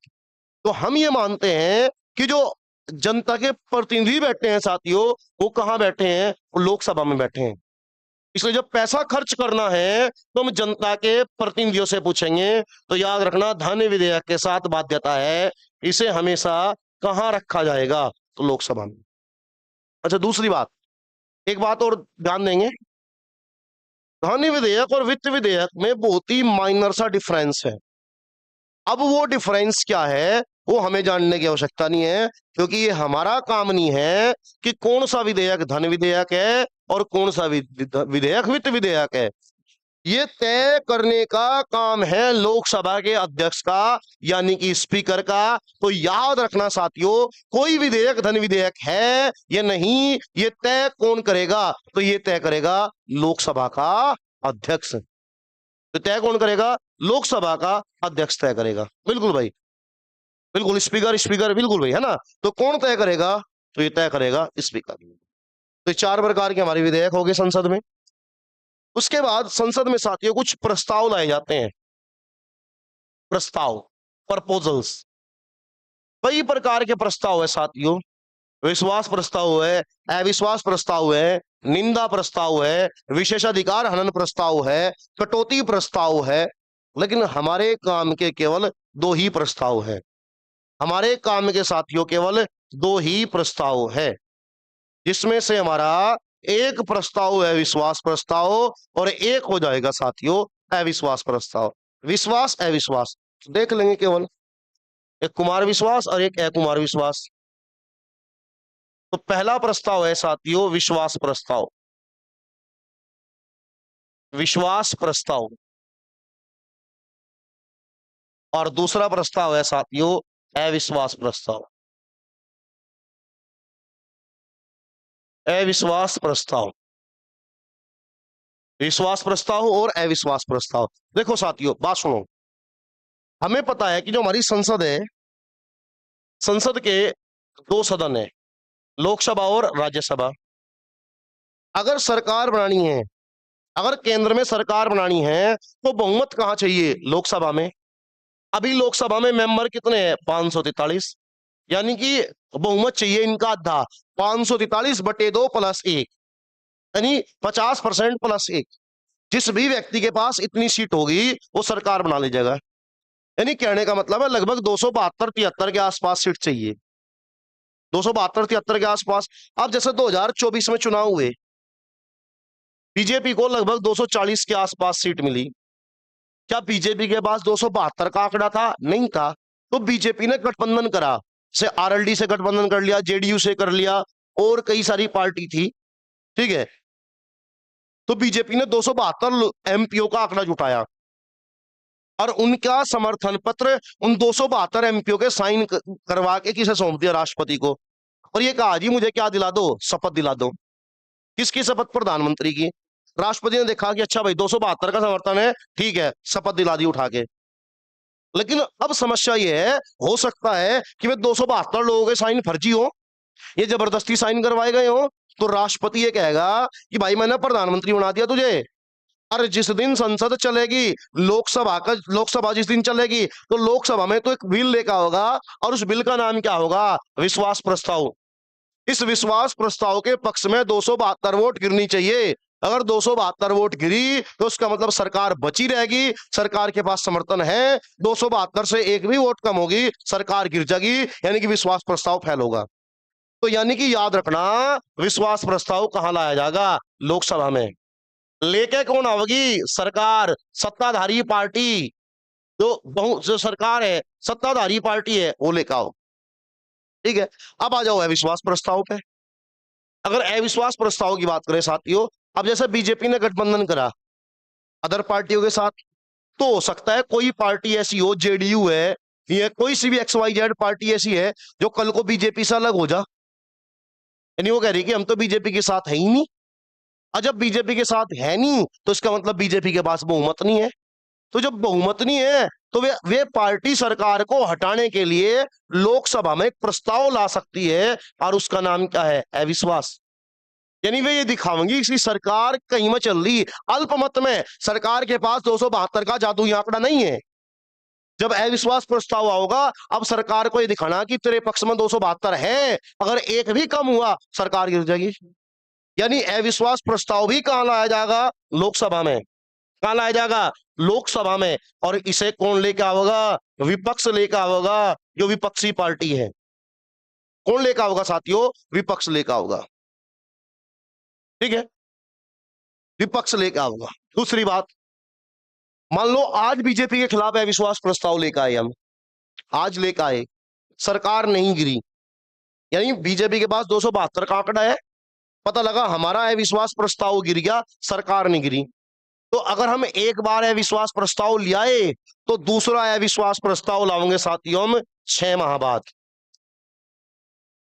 तो हम ये मानते हैं कि जो जनता के प्रतिनिधि बैठे हैं साथियों, वो कहाँ बैठे हैं, वो लोकसभा में बैठे हैं। इसलिए जब पैसा खर्च करना है तो हम जनता के प्रतिनिधियों से पूछेंगे। तो याद रखना धन विधेयक के साथ बाध्यता है, इसे हमेशा कहाँ रखा जाएगा, तो लोकसभा में। अच्छा दूसरी बात, एक बात और ध्यान देंगे, धन विधेयक और वित्त विधेयक में बहुत ही माइनर सा डिफरेंस है। अब वो डिफरेंस क्या है वो हमें जानने की आवश्यकता नहीं है, क्योंकि ये हमारा काम नहीं है कि कौन सा विधेयक धन विधेयक है और कौन सा विधेयक वित्त विधेयक है। ये तय करने का काम है लोकसभा के अध्यक्ष का, यानी कि स्पीकर का। तो याद रखना साथियों, कोई विधेयक धन विधेयक है या नहीं, ये तय कौन करेगा, तो ये तय करेगा लोकसभा का अध्यक्ष। तो तय कौन करेगा, लोकसभा का अध्यक्ष तय करेगा। बिल्कुल भाई, बिल्कुल स्पीकर, स्पीकर बिल्कुल भाई, है ना। तो कौन तय करेगा, तो ये तय करेगा स्पीकर। तो चार प्रकार के हमारे विधेयक हो गए संसद में। उसके बाद संसद में साथियों कुछ प्रस्ताव लाए जाते हैं। प्रस्ताव, प्रपोजल्स, कई प्रकार के प्रस्ताव है साथियों। विश्वास प्रस्ताव है, अविश्वास प्रस्ताव है, निंदा प्रस्ताव है, विशेषाधिकार हनन प्रस्ताव है, कटौती प्रस्ताव है। लेकिन हमारे काम के केवल दो ही प्रस्ताव है। हमारे काम के साथियों केवल दो ही प्रस्ताव है, जिसमें से हमारा एक प्रस्ताव है विश्वास प्रस्ताव और एक हो जाएगा साथियों अविश्वास प्रस्ताव। विश्वास अविश्वास देख लेंगे, केवल एक कुमार विश्वास और एक अकुमार विश्वास। तो पहला प्रस्ताव है साथियों विश्वास प्रस्ताव, विश्वास प्रस्ताव। और दूसरा प्रस्ताव है साथियों अविश्वास प्रस्ताव, अविश्वास प्रस्ताव। विश्वास प्रस्ताव और अविश्वास प्रस्ताव। देखो साथियों बात सुनो, हमें पता है कि जो हमारी संसद है, संसद के दो सदन है, लोकसभा और राज्यसभा। अगर सरकार बनानी है, अगर केंद्र में सरकार बनानी है तो बहुमत कहां चाहिए, लोकसभा में। अभी लोकसभा में मेंबर कितने हैं, 543, यानी कि बहुमत चाहिए इनका आधा, 543 बटे 2 प्लस 1, यानी 50% प्लस 1। जिस भी व्यक्ति के पास इतनी सीट होगी वो सरकार बना लीजिएगा। यानी कहने का मतलब है लगभग 272-73 के आसपास सीट चाहिए, 272-73 के आसपास। अब जैसे 2024 में चुनाव हुए, बीजेपी को लगभग 240 के आसपास सीट मिली। क्या बीजेपी के पास 272 का आंकड़ा था, नहीं था। तो बीजेपी ने गठबंधन करा, से आरएलडी से गठबंधन कर लिया, जेडीयू से कर लिया और कई सारी पार्टी थी, ठीक है। तो बीजेपी ने 272 एमपीओ का आंकड़ा जुटाया और उनका समर्थन पत्र उन 272 एमपीओ के साइन करवा के किसे सौंप दिया, राष्ट्रपति को। और ये कहा जी मुझे क्या दिला दो, शपथ दिला दो। किसकी शपथ, प्रधानमंत्री की। राष्ट्रपति ने देखा कि अच्छा भाई 272 का समर्थन है, ठीक है, शपथ दिला दी उठा के। लेकिन अब समस्या ये है, हो सकता है कि वे 272 लोगों के साइन फर्जी हो, ये जबरदस्ती साइन करवाए गए हो। तो राष्ट्रपति ये कहेगा कि भाई मैंने प्रधानमंत्री बना दिया तुझे, अरे जिस दिन संसद चलेगी, लोकसभा जिस दिन चलेगी, तो लोकसभा में तो एक बिल लेकर होगा, और उस बिल का नाम क्या होगा? विश्वास प्रस्ताव। इस विश्वास प्रस्ताव के पक्ष में 272 वोट गिरनी चाहिए। अगर 272 वोट गिरी तो उसका मतलब सरकार बची रहेगी, सरकार के पास समर्थन है। 272 से एक भी वोट कम होगी, सरकार गिर जाएगी, यानी कि विश्वास प्रस्ताव फेल होगा। तो यानी कि याद रखना, विश्वास प्रस्ताव कहां लाया जाएगा? लोकसभा में। लेके कौन आओगी? सरकार, सत्ताधारी पार्टी, जो सरकार है, सत्ताधारी पार्टी है, वो लेकर आओ। ठीक है, अब आ जाओ अविश्वास प्रस्ताव पे। अगर अविश्वास प्रस्ताव की बात करें साथियों, अब जैसे बीजेपी ने गठबंधन करा अदर पार्टियों के साथ, तो हो सकता है कोई पार्टी ऐसी हो, जेडीयू है, या कोई सी भी XYZ पार्टी ऐसी है जो कल को बीजेपी से अलग हो जा। यानी वो कह रही कि हम तो बीजेपी के साथ है ही नहीं। और जब बीजेपी के साथ है नहीं, तो इसका मतलब बीजेपी के पास बहुमत नहीं है। तो जब बहुमत नहीं है, तो वे पार्टी सरकार को हटाने के लिए लोकसभा में एक प्रस्ताव ला सकती है, और उसका नाम क्या है? अविश्वास। यानी वे ये दिखावेंगी कि सरकार कहीं में चल रही, अल्पमत में। सरकार के पास 272 का जादुई आंकड़ा नहीं है। जब अविश्वास प्रस्ताव आओगा, अब सरकार को ये दिखाना कि तेरे पक्ष में 272 है, अगर एक भी कम हुआ, सरकार गिर जाएगी। यानी अविश्वास प्रस्ताव भी कहां लाया जाएगा? लोकसभा में। कहां लाया जाएगा? लोकसभा में। और इसे कौन लेकर आओगा? विपक्ष लेकर आओगा, जो विपक्षी पार्टी है। कौन लेकर आओगा साथियों? विपक्ष लेकर आओगा। ठीक है, विपक्ष लेकर आओगा। दूसरी बात, मान लो आज बीजेपी के खिलाफ अविश्वास प्रस्ताव लेकर आए हम, आज लेकर आए, सरकार नहीं गिरी, यानी बीजेपी के पास 272 का आंकड़ा है, पता लगा हमारा अविश्वास प्रस्ताव गिर गया, सरकार नहीं गिरी। तो अगर हम एक बार अविश्वास प्रस्ताव ले आए, तो दूसरा अविश्वास प्रस्ताव लाओगे साथियों हम 6 माह बाद।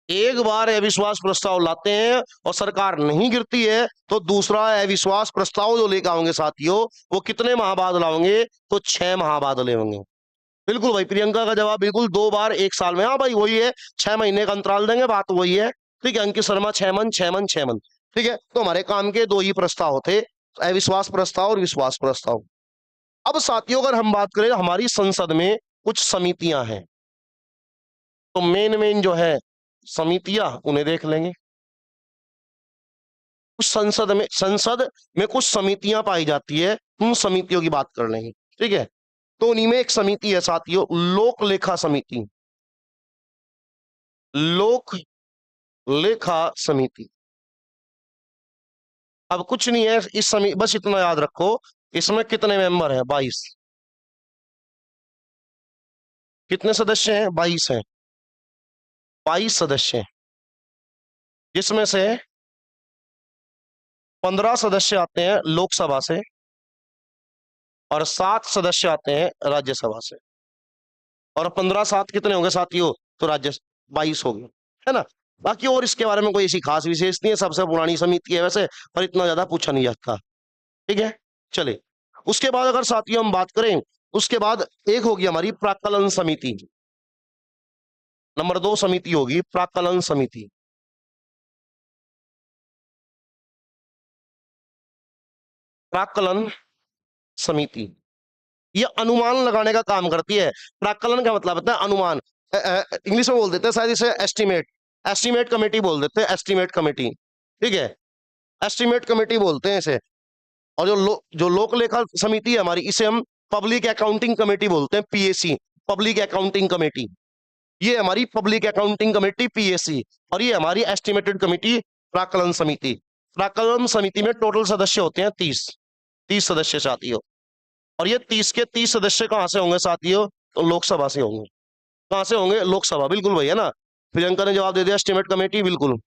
एक बार अविश्वास प्रस्ताव लाते हैं और सरकार नहीं गिरती है, तो दूसरा अविश्वास प्रस्ताव जो लेकर आओगे साथियों, वो कितने माह बाद लाओगे? तो 6 माह बाद ले होंगे। बिल्कुल भाई, प्रियंका का जवाब बिल्कुल, 2 बार 1 साल में। हाँ भाई, वही है, 6 महीने का अंतराल देंगे, बात वही है। ठीक है, अंकित शर्मा 6 मन 6 मन 6 मन। ठीक है, तो हमारे काम के 2 ही प्रस्ताव थे, अविश्वास प्रस्ताव और विश्वास प्रस्ताव। अब साथियों, अगर हम बात करें, हमारी संसद में कुछ समितियां हैं, तो मेन जो है समितियां, उन्हें देख लेंगे। कुछ संसद में कुछ समितियां पाई जाती है, उन समितियों की बात कर लेंगे। ठीक है, तो उन्हीं में एक समिति है साथियों, लोक लेखा समिति। लोक लेखा समिति। अब कुछ नहीं है इस समिति, बस इतना याद रखो, इसमें कितने मेंबर हैं? 22। कितने सदस्य हैं? 22 हैं। 22 सदस्य हैं, जिसमें से 15 सदस्य आते हैं लोकसभा से, और 7 सदस्य आते हैं राज्यसभा से। और 15 7 कितने होंगे साथियों? तो 22 हो गए, है ना। बाकी और इसके बारे में कोई ऐसी खास विशेष नहीं है, सबसे पुरानी समिति है वैसे, पर इतना ज्यादा पूछा नहीं जाता। ठीक है, चले। उसके बाद अगर साथियों हम बात करें, उसके बाद एक होगी हमारी प्राक्कलन समिति। नंबर 2 समिति होगी प्राक्कलन समिति। प्राक्कलन समिति ये अनुमान लगाने का काम करती है। प्राक्कलन का मतलब होता है अनुमान। इंग्लिश में बोल देते हैं शायद इसे एस्टीमेट। एस्टीमेट कमेटी बोल देते हैं, एस्टीमेट कमेटी। ठीक है, एस्टीमेट कमेटी बोलते हैं इसे। और जो लोक लेखा समिति है हमारी, इसे हम पब्लिक अकाउंटिंग कमेटी बोलते हैं, PAC, पब्लिक अकाउंटिंग कमेटी। ये हमारी पब्लिक अकाउंटिंग कमेटी PAC, और ये हमारी एस्टिमेटेड कमेटी प्राक्कलन समिति। प्राक्कलन समिति में टोटल सदस्य होते हैं 30 सदस्य साथियों। और ये 30 के 30 सदस्य कहां से होंगे साथियों? तो लोकसभा से होंगे। कहां से होंगे? लोकसभा। बिल्कुल भैया ना, प्रियंका ने जवाब दे दिया, एस्टिमेट कमेटी, बिल्कुल।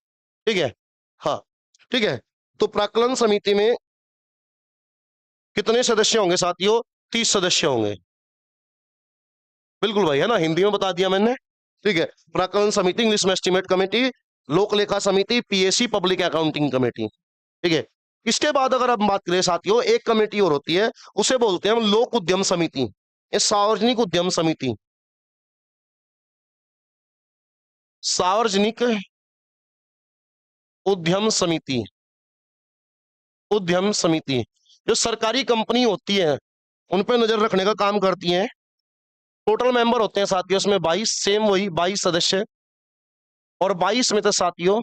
ठीक है, हाँ ठीक है। तो प्राक्कलन समिति में कितने सदस्य होंगे साथियों? 30 सदस्य होंगे। बिल्कुल भाई, है ना, हिंदी में बता दिया मैंने। ठीक है, प्राक्कलन समिति, इंग्लिश में एस्टिमेट कमेटी, लोक लेखा समिति, PAC, पब्लिक अकाउंटिंग कमेटी। ठीक है, इसके बाद अगर हम बात करें साथियों, एक कमेटी और होती है, उसे बोलते हैं हम लोक उद्यम समिति, ये सार्वजनिक उद्यम समिति। सार्वजनिक उद्यम समिति, उद्यम समिति। जो सरकारी कंपनी होती है उन पे नजर रखने का काम करती हैं। टोटल मेंबर होते हैं साथियों इसमें 22, सेम वही 22 सदस्य, और 22 में से साथियों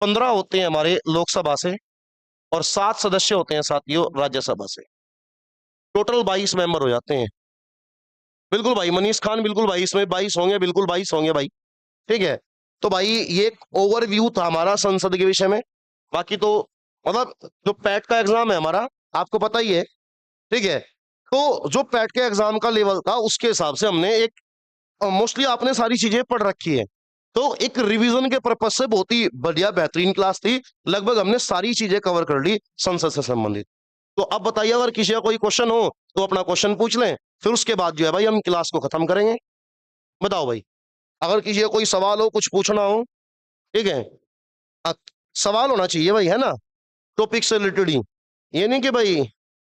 15 होते हैं हमारे लोकसभा से और 7 सदस्य होते हैं साथियों राज्यसभा से। टोटल 22 मेंबर हो जाते हैं। बिल्कुल भाई मनीष खान, बिल्कुल भाई इसमें 22 होंगे, बिल्कुल 22 होंगे भाई। ठीक है, तो भाई ये एक ओवरव्यू था हमारा संसद के विषय में। बाकी तो मतलब जो पैट का एग्जाम है हमारा, आपको पता ही है। ठीक है, तो जो पैट के एग्जाम का लेवल था उसके हिसाब से हमने एक मोस्टली आपने सारी चीजें पढ़ रखी है, तो एक रिवीजन के पर्पज से बहुत ही बढ़िया बेहतरीन क्लास थी। लगभग हमने सारी चीजें कवर कर ली संसद से संबंधित। तो अब बताइए अगर किसी का कोई क्वेश्चन हो तो अपना क्वेश्चन पूछ लें, फिर उसके बाद जो है भाई हम क्लास को खत्म करेंगे। बताओ भाई, अगर किसी का कोई सवाल हो, कुछ पूछना हो। ठीक है, अ- सवाल होना चाहिए भाई, है ना, टॉपिक से रिलेटेड ही। ये नहीं कि भाई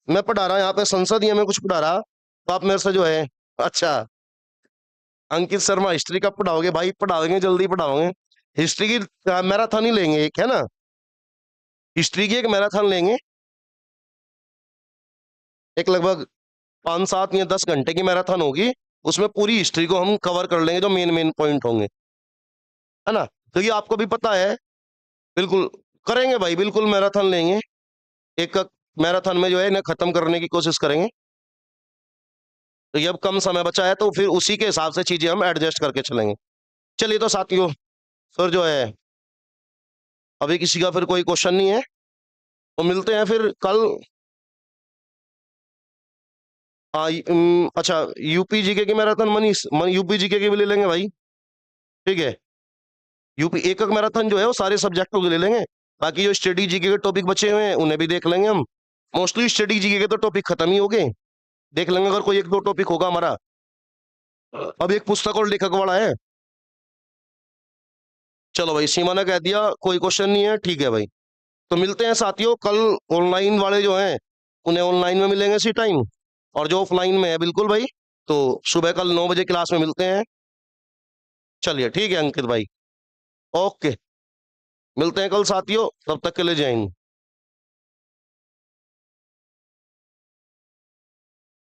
मैं पढ़ा रहा यहाँ पे संसद ही हमें कुछ पढ़ा रहा तो आप मेरे से जो है, अच्छा अंकित शर्मा हिस्ट्री कब पढ़ाओगे भाई? पढ़ाओगे, जल्दी पढ़ाओगे। हिस्ट्री की मैराथन ही लेंगे एक, है ना, हिस्ट्री की एक मैराथन लेंगे, एक लगभग 5, 7 या 10 घंटे की मैराथन होगी। उसमें पूरी हिस्ट्री को हम कवर कर लेंगे, जो मेन मेन पॉइंट होंगे, है ना। तो ये आपको भी पता है, बिल्कुल करेंगे भाई, बिल्कुल मैराथन लेंगे। एक मैराथन में जो है इन्हें खत्म करने की कोशिश करेंगे। तो ये अब कम समय बचा है तो फिर उसी के हिसाब से चीजें हम एडजस्ट करके चलेंगे। चलिए तो साथियों, फिर जो है अभी किसी का फिर कोई क्वेश्चन नहीं है तो मिलते हैं फिर कल। हाँ अच्छा, यूपी जीके की मैराथन मनीष, यूपी जीके की भी ले लेंगे भाई। ठीक है, यूपी एक एक मैराथन जो है वो सारे सब्जेक्टों के ले लेंगे। बाकी जो स्टडी जीके के टॉपिक बचे हुए हैं उन्हें भी देख लेंगे हम। मोस्टली स्टडी जीके के तो टॉपिक खत्म ही हो गए, देख लेंगे अगर कोई एक दो टॉपिक होगा हमारा। अब एक पुस्तक और लेखक वाला है। चलो भाई, सीमा ने कह दिया कोई क्वेश्चन नहीं है, ठीक है भाई। तो मिलते हैं साथियों कल। ऑनलाइन वाले जो हैं उन्हें ऑनलाइन में मिलेंगे इसी टाइम, और जो ऑफलाइन में है बिल्कुल भाई, तो सुबह कल 9 बजे क्लास में मिलते हैं। चलिए ठीक है अंकित भाई, ओके, मिलते हैं कल साथियों, तब तक के लिए जय हिंद।